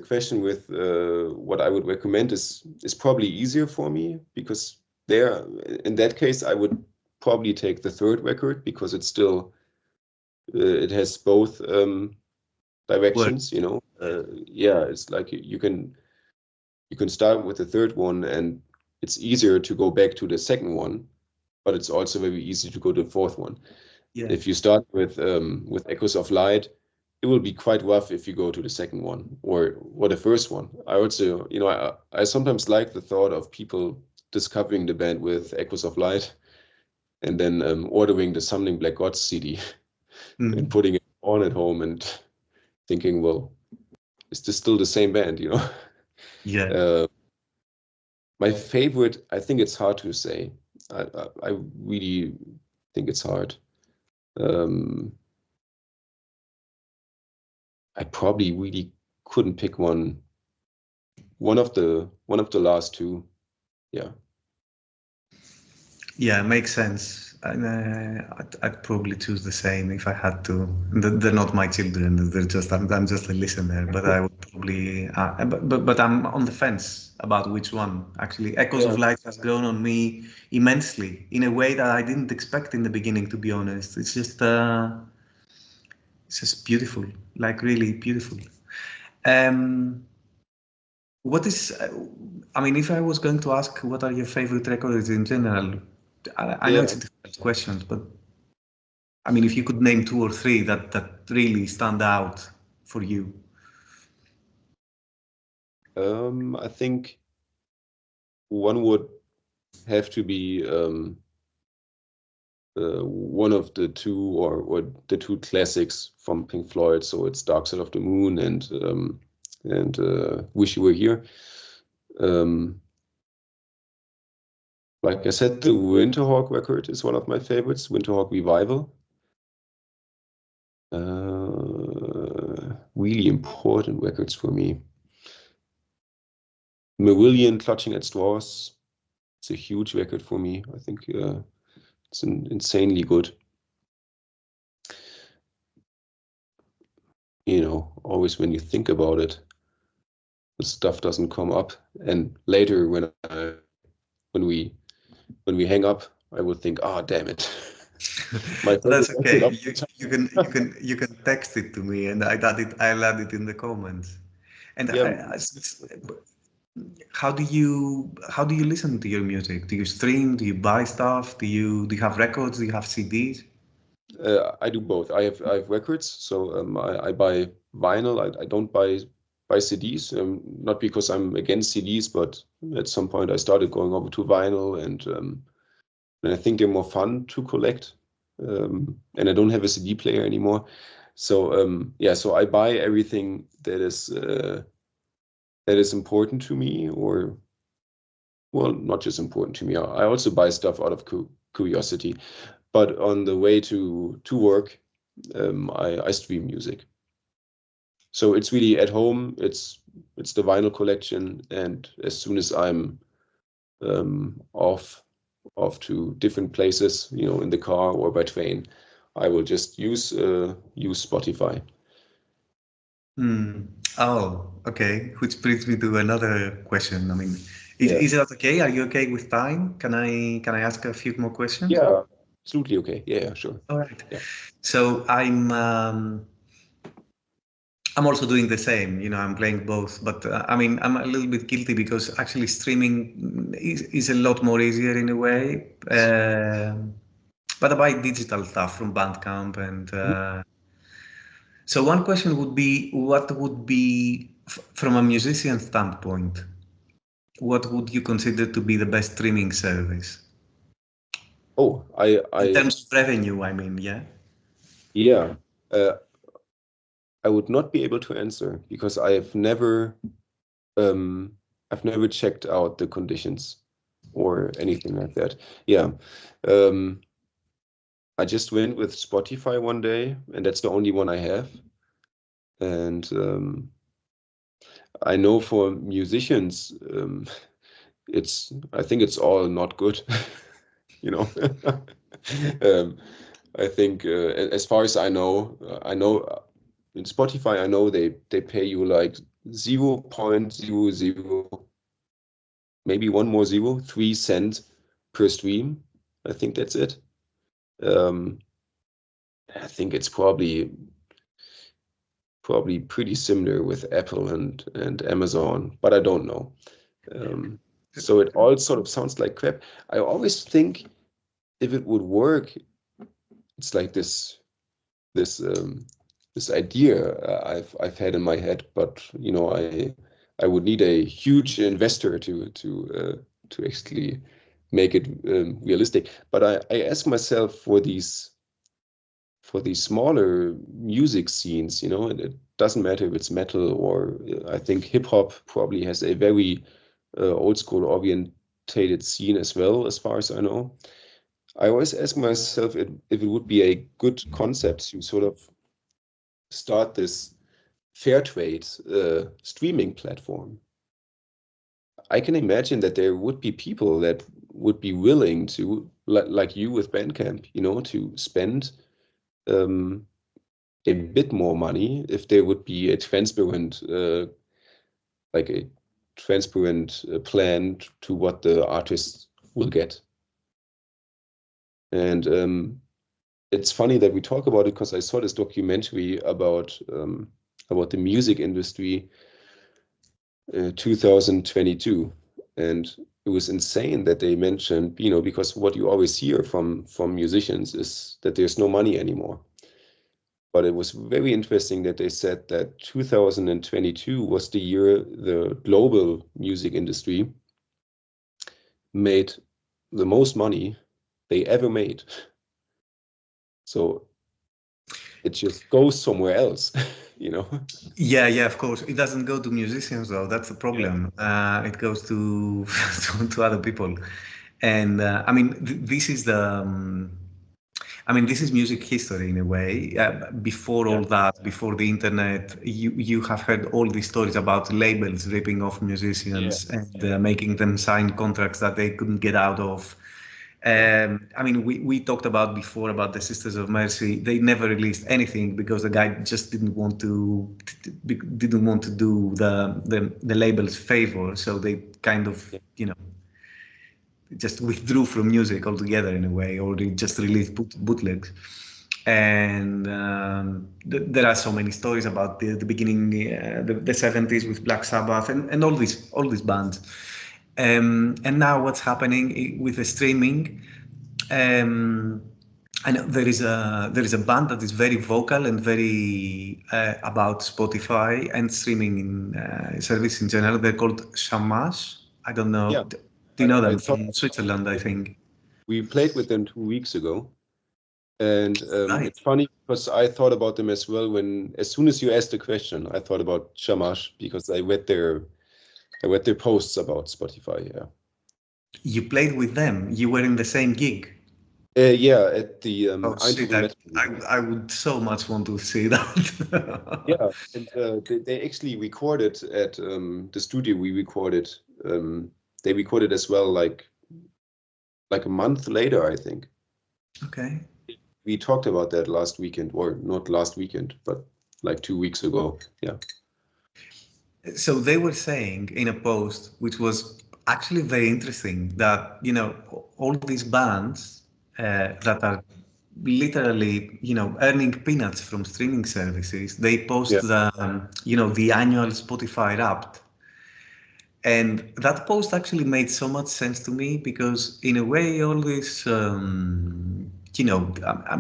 question with what I would recommend is probably easier for me, because in that case I would probably take the third record, because it's still it has both directions, you know. Yeah, it's like you can start with the third one, and it's easier to go back to the second one, but it's also very easy to go to the fourth one. Yeah. If you start with Echoes of Light, it will be quite rough if you go to the second one or the first one. I also, you know, I sometimes like the thought of people discovering the band with Echoes of Light and then ordering the Summoning Black Gods CD and putting it on at home and thinking, well, is this still the same band, you know? Yeah. My favorite, I think it's hard to say. I really think it's hard. I probably really couldn't pick one. One of the last two, yeah. Yeah, makes sense. And, I'd probably choose the same if I had to. They're not my children. They're just I'm just a listener. But I would probably. But I'm on the fence about which one. Actually, Echoes of Light has grown on me immensely in a way that I didn't expect in the beginning. To be honest, it's just beautiful, like really beautiful. What is, I mean, if I was going to ask what are your favorite records in general, I know it's a difficult question, but I mean, if you could name 2 or 3 that really stand out for you. I think one would have to be one of the two or the two classics from Pink Floyd. So it's Dark Side of the Moon and Wish You Were Here. Like I said, the Winterhawk record is one of my favorites, Winterhawk Revival. Really important records for me. Marillion, Clutching at Straws. It's a huge record for me. I think it's insanely good. You know, always when you think about it, the stuff doesn't come up. And later when we hang up, I would think, ah, oh, damn it. That's okay. You can text it to me, and I'll add it in the comments. And yeah. how do you listen to your music? Do you stream? Do you buy stuff? Do you have records? Do you have CDs? I do both. I have records, so I buy vinyl. I don't buy CDs, not because I'm against CDs, but at some point I started going over to vinyl, and I think they're more fun to collect. And I don't have a CD player anymore, so yeah. So I buy everything that is important to me, or well, not just important to me. I also buy stuff out of curiosity. But on the way to work, I stream music. So it's really at home. It's the vinyl collection, and as soon as I'm off to different places, you know, in the car or by train, I will just use Spotify. Oh, okay. Which brings me to another question. I mean, is that okay? Are you okay with time? Can I ask a few more questions? Yeah, absolutely okay. Yeah, sure. All right. Yeah. So I'm also doing the same. You know, I'm playing both, but I mean, I'm a little bit guilty because actually streaming is a lot more easier in a way. But I buy digital stuff from Bandcamp, and so one question would be, what would be, from a musician standpoint, what would you consider to be the best streaming service? Oh, In terms of revenue, I mean, yeah. Yeah. I would not be able to answer because I've never checked out the conditions or anything like that. Yeah. I just went with Spotify one day, and that's the only one I have. And I know for musicians, I think it's all not good, you know. I think as far as I know, in Spotify, I know they pay you like 0.00, maybe one more 3 cents per stream. I think that's it. I think it's probably probably pretty similar with Apple and Amazon, but I don't know. So it all sort of sounds like crap. I always think if it would work, it's like this idea I've had in my head, but you know, I would need a huge investor to actually make it realistic. But I ask myself for these smaller music scenes, you know, and it doesn't matter if it's metal or I think hip hop probably has a very old school orientated scene as well, as far as I know. I always ask myself if it would be a good concept to sort of start this fair trade streaming platform. I can imagine that there would be people that would be willing to, like you with Bandcamp, you know, to spend um, a bit more money if there would be a transparent, like a transparent plan to what the artist will get. And it's funny that we talk about it because I saw this documentary about the music industry 2022, and it was insane that they mentioned, you know, because what you always hear from musicians is that there's no money anymore. But it was very interesting that they said that 2022 was the year the global music industry made the most money they ever made. So it just goes somewhere else, you know? Yeah, yeah, of course. It doesn't go to musicians though. That's the Yeah. problem. It goes to to other people, and I mean, this is the. I mean, this is music history in a way. Before Yeah. all that, before the internet, you have heard all these stories about labels ripping off Yeah. musicians and making them sign contracts that they couldn't get out of. Yeah. I mean, we talked about before about the Sisters of Mercy. They never released anything because the guy just didn't want to do the label's favor. So they kind of, Yeah. you know, just withdrew from music altogether in a way, or they just released bootlegs. And there are so many stories about the beginning, the 70s with Black Sabbath and all these bands. And now what's happening with the streaming? Um, I know there is a band that is very vocal and very about Spotify and streaming service in general. They're called Shamash. I don't know. Yeah. Do you know I them thought from Switzerland? I we think. we played with them 2 weeks ago. And Right. it's funny because I thought about them as well when, as soon as you asked the question, I thought about Shamash because I read their posts about Spotify. Yeah. You played with them. You were in the same gig. Yeah, at the Oh shit! Eindhoven Metal Week. I would so much want to see that. Yeah, and they actually recorded at the studio we recorded. They recorded as well, like a month later, I think. Okay. We talked about that last weekend, or not last weekend, but like 2 weeks ago. Yeah. So they were saying in a post, which was actually very interesting, that all these bands that are literally earning peanuts from streaming services, they post Yeah. the annual Spotify Wrapped. And that post actually made so much sense to me because, in a way, all this, I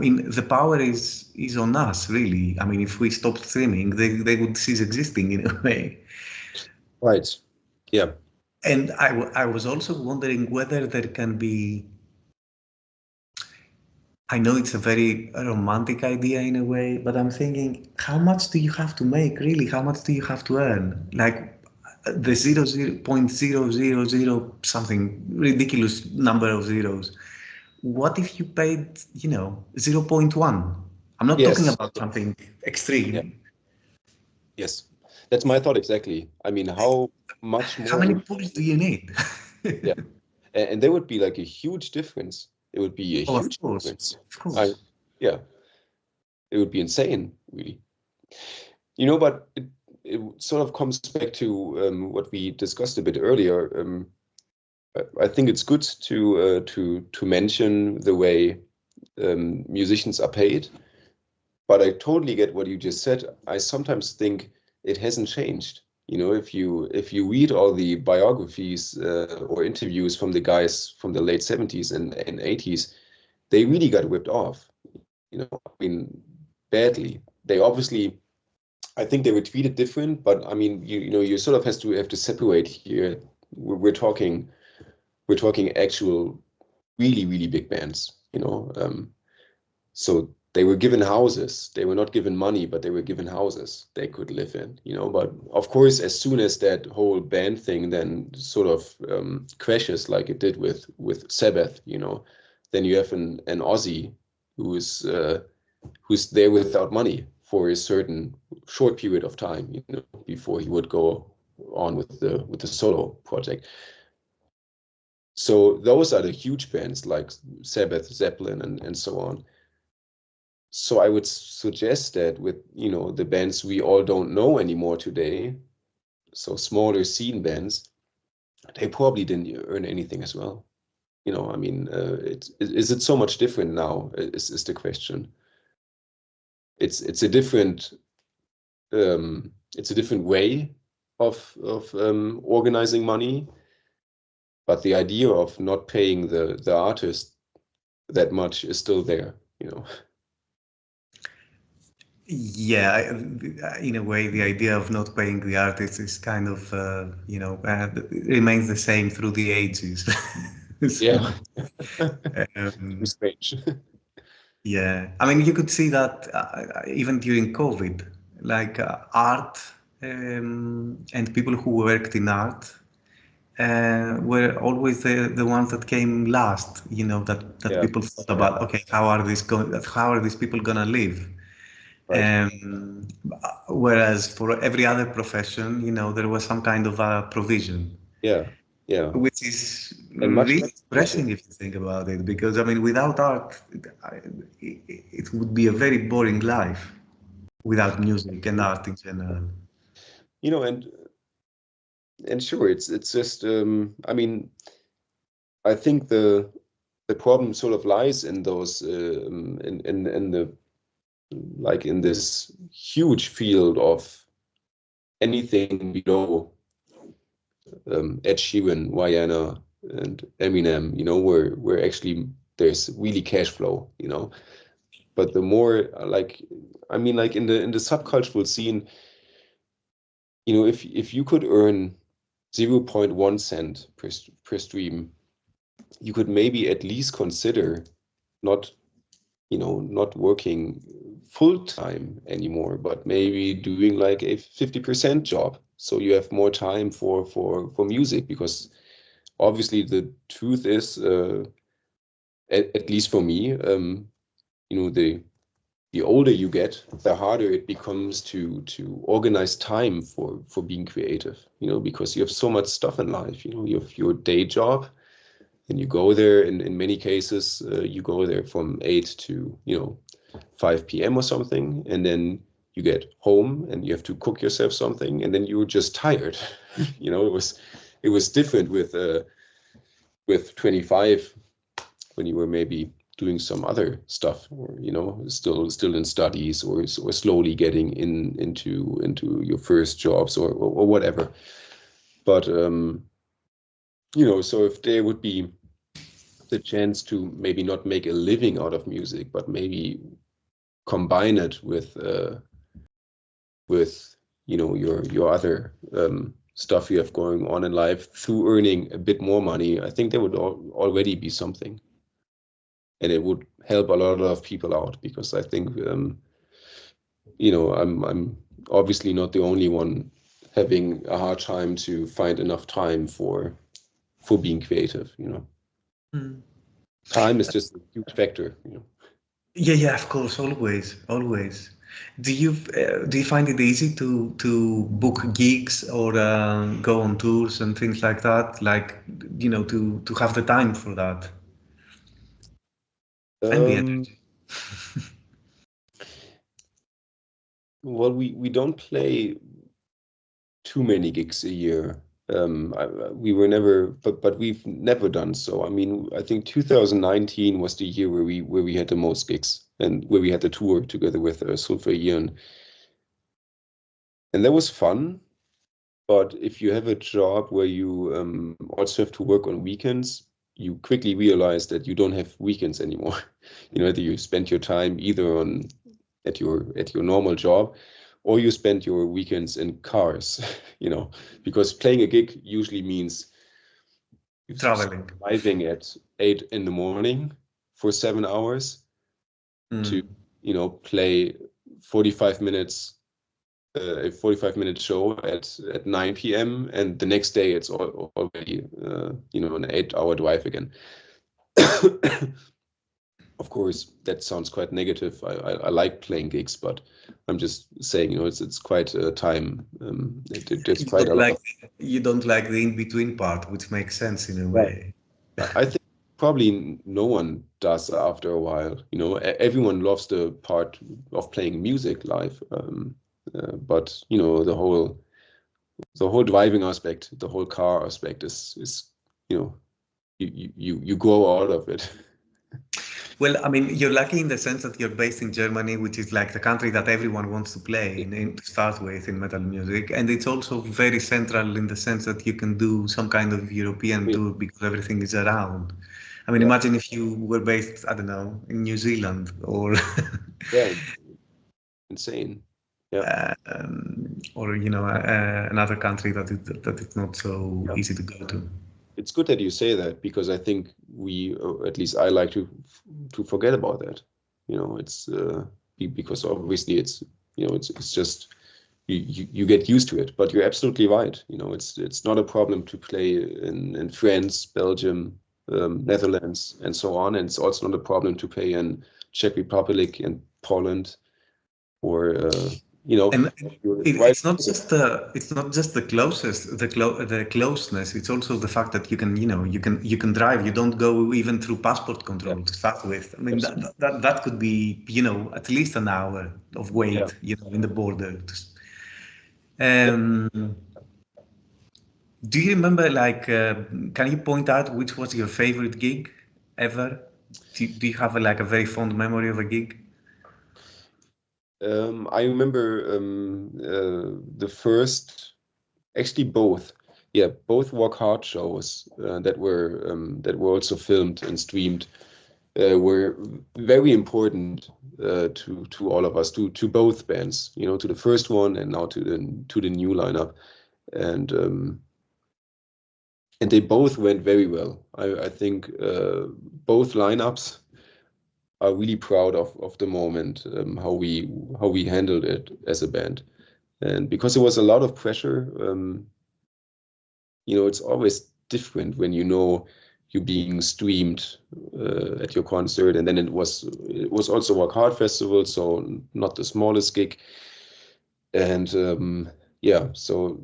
mean, the power is on us, really. I mean, if we stop streaming, they would cease existing in a way. Right. Yeah. And I was also wondering whether there can be. I know it's a very romantic idea in a way, but I'm thinking, how much do you have to make, really? How much do you have to earn? Like the 0.000 something ridiculous number of zeros. What if you paid, 0.1? I'm not talking Yes. about something Yeah. extreme. Yes. That's my thought exactly. I mean, how much How more many would pools do you need? yeah, and there would be like a huge difference. It would be a Oh, of huge course, difference. of I course. Yeah, it would be insane, really. But it sort of comes back to what we discussed a bit earlier. I think it's good to mention the way musicians are paid. but I totally get what you just said. I sometimes think it hasn't changed. You know, if you read all the biographies or interviews from the guys from the late 70s and 80s, they really got ripped off. You know, I mean, badly. They obviously, I think they were treated different, but I mean, you know, you sort of have to separate here. We're talking actual really big bands. You know, so they were given houses. They were not given money, but they were given houses they could live in, you know. But of course, as soon as that whole band thing then sort of crashes like it did with Sabbath, you know, then you have an Aussie who's there without money for a certain short period of time, you know, before he would go on with the solo project. So those are the huge bands like Sabbath, Zeppelin, and so on. So I would suggest that with, you know, the bands we all don't know anymore today, so smaller scene bands, they probably didn't earn anything as well. You know, I mean, is it so much different now? Is the question. It's a different way of organizing money, but the idea of not paying the artist that much is still there. You know. Yeah, in a way, the idea of not paying the artist is kind of, remains the same through the ages. So, Yeah. um, Strange. yeah, I mean, you could see that even during COVID, like art and people who worked in art were always the ones that came last. You know, that Yeah. people thought about, okay, how are these people gonna live? Right. Whereas for every other profession, you know, there was some kind of a provision, Yeah. Yeah. which is And much really better. depressing if you think about it, because I mean, without art, it would be a very boring life without music and art in general. You know, and sure, it's just I mean, I think the problem sort of lies in those in the like in this huge field of anything below Ed Sheeran, Rihanna, and Eminem, you know, where actually there's really cash flow, you know. But the more like, I mean, like in the subcultural scene, you know, if you could earn 0.1 cent per stream, you could maybe at least consider not, you know, not working full time anymore, but maybe doing like a 50% job. So you have more time for music, because obviously the truth is, at least for me, you know, the older you get, the harder it becomes to organize time for being creative, you know, because you have so much stuff in life. You know, you have your day job, and you go there, in many cases, you go there from 8 to, you know, 5 p.m. or something, and then you get home and you have to cook yourself something, and then you were just tired. You know, it was different with 25, when you were maybe doing some other stuff, or, you know, still in studies, or slowly getting into your first jobs, or whatever. But you know, so if there would be the chance to maybe not make a living out of music, but maybe combine it with, you know, your other stuff you have going on in life through earning a bit more money, I think there would already be something, and it would help a lot of people out, because I think you know, I'm obviously not the only one having a hard time to find enough time for being creative. You know, Mm. time is just a huge factor. You know. Yeah, yeah, of course, always, always. Do you find it easy to book gigs or go on tours and things like that? Like, you know, to have the time for that and the Um, energy. well, we don't play too many gigs a year. We were never, but we've never done so. I mean, I think 2019 was the year where we had the most gigs. and where we had the tour together with Sulfur Ian. And that was fun. But if you have a job where you also have to work on weekends, you quickly realize that you don't have weekends anymore. That you spend your time either at your normal job, or you spend your weekends in cars. Because playing a gig usually means Traveling. arriving at 8 in the morning for 7 hours to play 45 minutes. A 45-minute show at 9 p.m. and the next day it's already an 8-hour drive again. Of course, that sounds quite negative. I like playing gigs, but I'm just saying, it's quite a time. There's quite a lot. You don't like the in-between part, which makes sense in a way. I think probably no one does after a while. Everyone loves the part of playing music live. But the whole driving aspect, the whole car aspect is you grow out of it. Well, I mean, you're lucky in the sense that you're based in Germany, which is like the country that everyone wants to play in to start with in metal music. And it's also very central in the sense that you can do some kind of European tour because everything is around. I mean, imagine if you were based, I don't know, in New Zealand or Yeah, insane. Yeah. or another country that it's not so easy to go to. It's good that you say that, because I think we, or at least I, like to forget about that. It's because obviously it's just you get used to it. But you're absolutely right. It's not a problem to play in France, Belgium, Netherlands, and so on. And it's also not a problem to play in Czech Republic and Poland, or And right. it's not just the closest the closeness. It's also the fact that you can drive. You don't go even through passport control to start with. I mean that could be at least an hour of wait in the border. Do you remember, can you point out which was your favorite gig ever? Do you have a very fond memory of a gig? I remember the first, actually both. Yeah, both Walk Hard shows that were also filmed and streamed were very important to all of us, to both bands. To the first one and now to the new lineup, and they both went very well. I think both lineups are really proud of the moment, how we handled it as a band. And because it was a lot of pressure, it's always different when you're being streamed at your concert. And then it was also Rock Hard Festival, so not the smallest gig. And so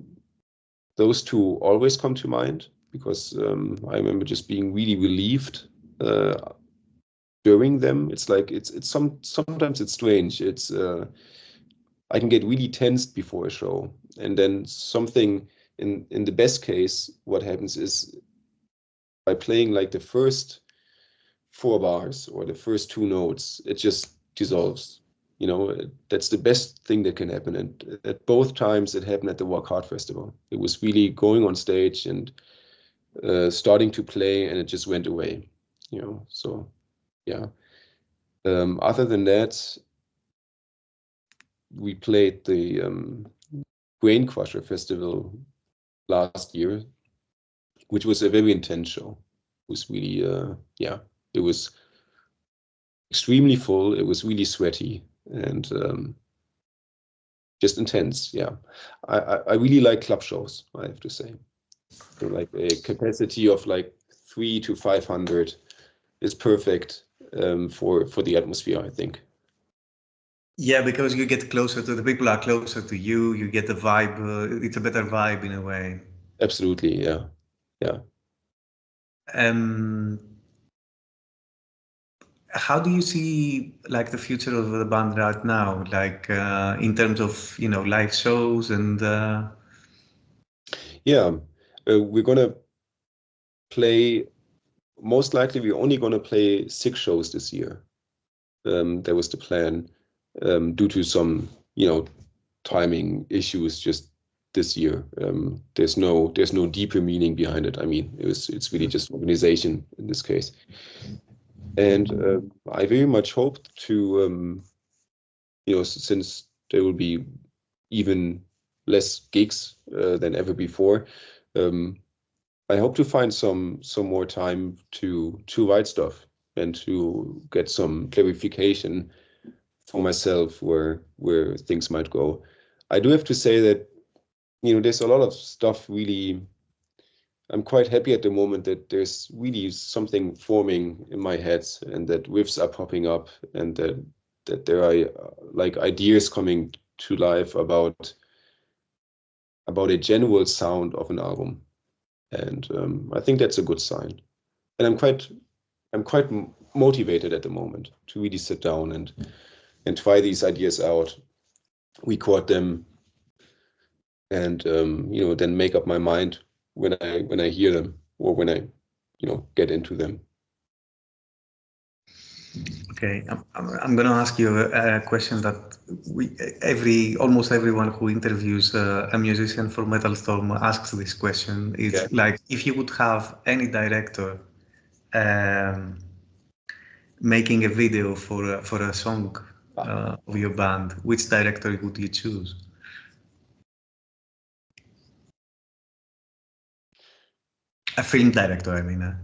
those two always come to mind, because I remember just being really relieved during them. It's like sometimes it's strange. I can get really tensed before a show, and then something in the best case, what happens is, by playing like the first 4 bars or the first 2 notes, it just dissolves. That's the best thing that can happen. And at both times it happened at the Walk Hard Festival. It was really going on stage and starting to play, and it just went away. So yeah. Other than that, we played the Grain Crusher Festival last year, which was a very intense show. It was really, it was extremely full. It was really sweaty and just intense. Yeah, I really like club shows, I have to say. So like a capacity of like 300 to 500 is perfect for the atmosphere, I think. Yeah, because you get closer to the people are closer to you. You get the vibe. It's a better vibe in a way. Absolutely, yeah, yeah. How do you see the future of the band right now, in terms of live shows and? Yeah, we're gonna play. Most likely, we're only gonna play 6 shows this year. That was the plan. Due to some, timing issues just this year. There's no deeper meaning behind it. I mean, it's really just organization in this case. And I very much hope to, since there will be even less gigs than ever before, I hope to find some more time to write stuff and to get some clarification for myself where things might go. I do have to say that, there's a lot of stuff really. I'm quite happy at the moment that there's really something forming in my head and that riffs are popping up and that there are like ideas coming to life about a general sound of an album. And I think that's a good sign. And I'm quite motivated at the moment to really sit down and try these ideas out, record them, and then make up my mind when I hear them or when I get into them. Okay, I'm going to ask you a question that almost everyone who interviews a musician for Metal Storm asks this question. It's like, if you would have any director making a video for a song of your band, which director would you choose? A film director, I mean.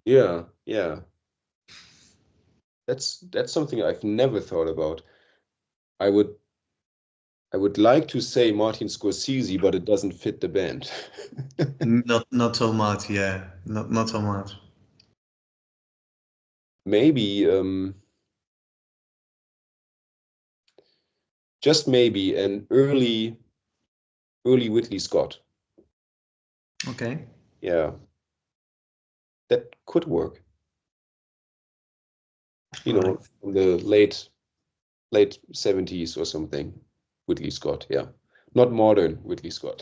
Yeah. That's something I've never thought about. I would like to say Martin Scorsese, but it doesn't fit the band. Not so much, yeah. Not so much. Maybe just maybe an early Ridley Scott. Okay. Yeah. That could work. From the late 70s or something. Ridley Scott, yeah. Not modern Ridley Scott.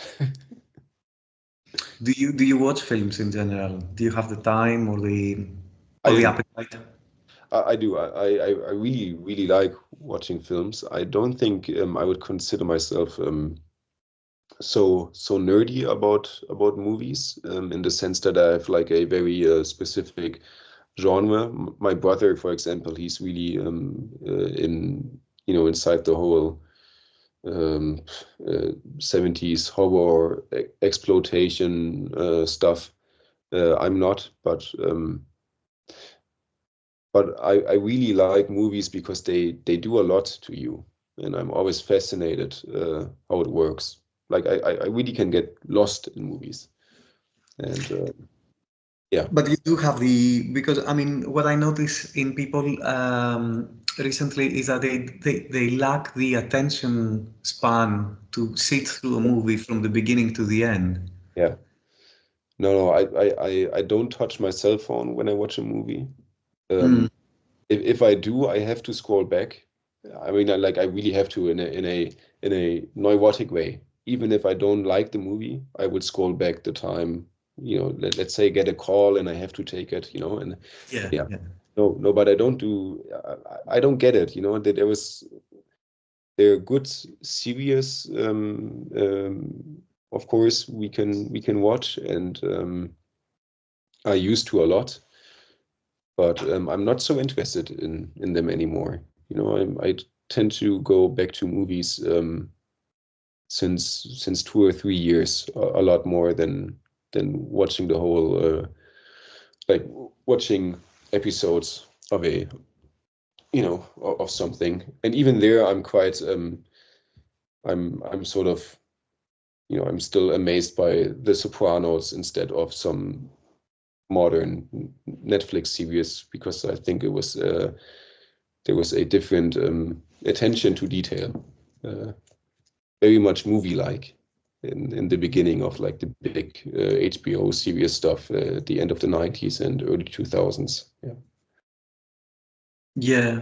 Do you watch films in general? Do you have the time or the appetite? I do. I really, really like watching films. I don't think I would consider myself so nerdy about movies in the sense that I have like a very specific genre. My brother, for example, he's really inside the whole 70s horror exploitation stuff. I'm not, but I really like movies because they do a lot to you, and I'm always fascinated how it works. Like I really can get lost in movies, and yeah. But you do have because I mean, what I notice in people recently is that they lack the attention span to sit through a movie from the beginning to the end. Yeah. No, I don't touch my cell phone when I watch a movie. If I do, I have to scroll back. I mean, I really have to in a neurotic way. Even if I don't like the movie, I would scroll back the time. Let's say get a call and I have to take it. And Yeah. No, but I don't do. I don't get it. That there are good serious. Of course, we can watch, and I used to a lot, but I'm not so interested in them anymore. I tend to go back to movies since 2 or 3 years, a lot more than watching the whole like watching episodes of of something. And even there, I'm quite I'm sort of I'm still amazed by The Sopranos instead of some modern Netflix series, because I think it was there was a different attention to detail, very much movie-like in the beginning of like the big HBO series stuff at the end of the 90s and early 2000s. Yeah,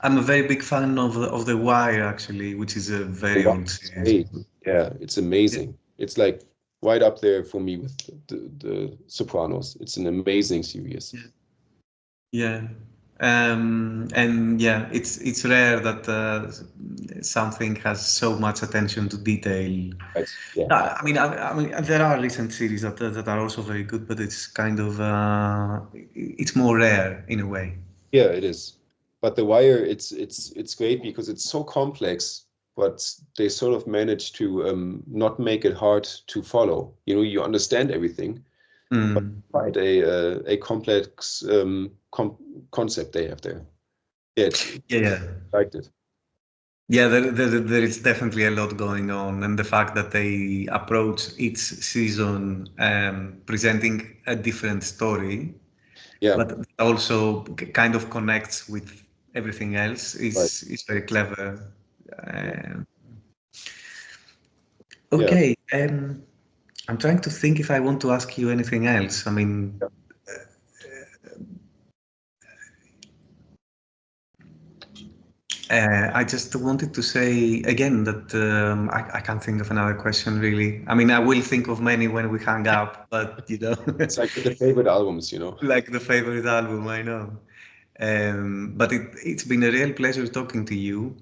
I'm a very big fan of The Wire, actually, which is a very old series. Yeah, it's amazing. It's like right up there for me with the Sopranos. It's an amazing series. Yeah. And yeah, it's rare that something has so much attention to detail. Right. Yeah. I mean, there are recent series that are also very good, but it's kind of it's more rare in a way. Yeah, it is. But The Wire, it's great because it's so complex, but they sort of manage to not make it hard to follow. You know, you understand everything, but Mm. quite a complex concept they have there. Yeah, Yeah. I liked it. Yeah, there is definitely a lot going on, and the fact that they approach each season presenting a different story, Yeah, but also kind of connects with everything else right. is very clever. Yeah. Um, Yeah. okay, I'm trying to think if I want to ask you anything else. I mean, I just wanted to say again that I can't think of another question really. I mean, I will think of many when we hang up, but you know, It's like with the favorite albums, you know. Of like the favorite album, I know. But it's been a real pleasure talking to you.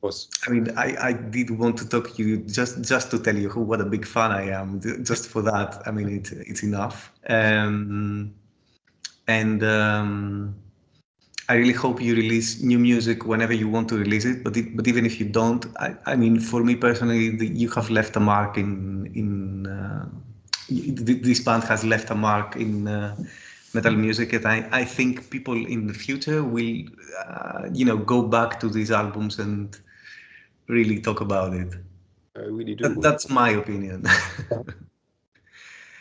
course. I mean, I did want to talk to you just to tell you what a big fan I am. Just for that, I mean, it's enough. And I really hope you release new music whenever you want to release it. But even if you don't, I mean, for me personally, you have left a mark this band has left a mark in metal music, and I think people in the future will, go back to these albums and really talk about it. I really do. That's my opinion.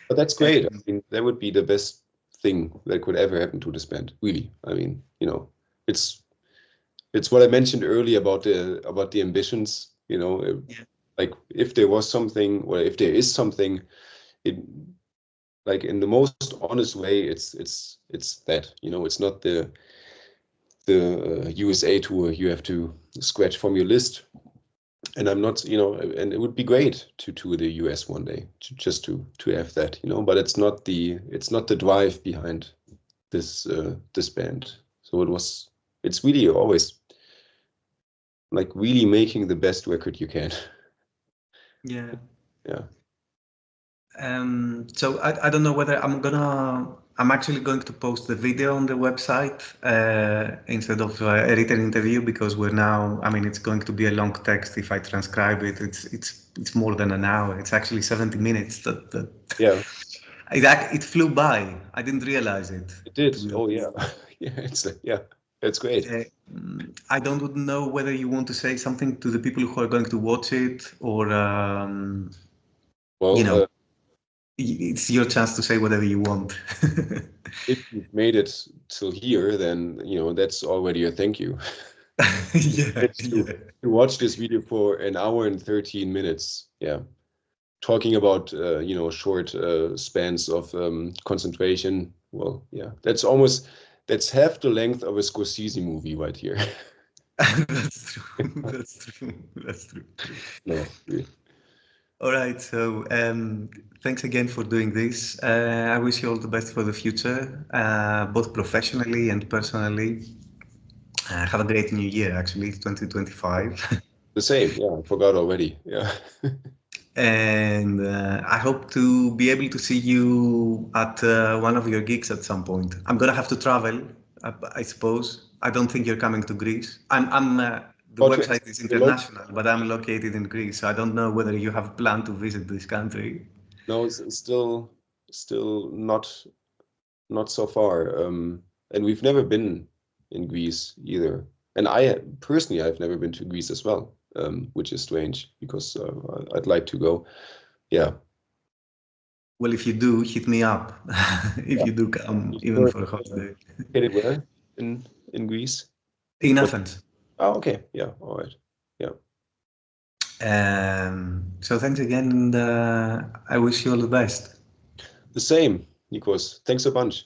But that's great. I mean, that would be the best thing that could ever happen to this band. Really. I mean, you know, it's what I mentioned earlier about the ambitions. You know, Yeah. like if there was something, or if there is something, it like in the most honest way, it's that. You know, it's not the USA tour you have to scratch from your list. And I'm not, you know, and it would be great to tour the US one day, just to have that, you know. But it's not the drive behind this band. So it's really always like really making the best record you can. Yeah. Yeah. So I don't know whether I'm actually going to post the video on the website instead of a written interview, because I mean, it's going to be a long text if I transcribe it. It's more than an hour. It's actually 70 minutes. That Yeah, it flew by. I didn't realize it, it did. to be Oh honest. yeah. Yeah, it's like, yeah, it's great. I don't know whether you want to say something to the people who are going to watch it, or you Well, know, it's your chance to say whatever you want. if you've made it till here, then you know that's already a thank you. Yeah, It's yeah. to watch this video for an hour and 13 minutes. Yeah. Talking about you know, short spans of concentration. Well, yeah, that's half the length of a Scorsese movie right here. That's true. That's true. That's true. No, yeah. All right. So, thanks again for doing this. I wish you all the best for the future, both professionally and personally. Have a great new year, actually, 2025. The same. Yeah, I forgot already. Yeah. And I hope to be able to see you at one of your gigs at some point. I'm gonna have to travel, I suppose. I don't think you're coming to Greece. The Or to website is the local. international, but I'm located in Greece, so I don't know whether you have planned to visit this country. No, it's still not so far. And we've never been in Greece either. And I personally, I've never been to Greece as well, which is strange because I'd like to go. Yeah. Well, if you do, hit me up. If Yeah. you do come, You even were for a holiday. located where in Greece? In What? Athens. Oh, okay. Yeah. All right. Yeah. So thanks again, and I wish you all the best. The same, Nikos. Thanks a bunch.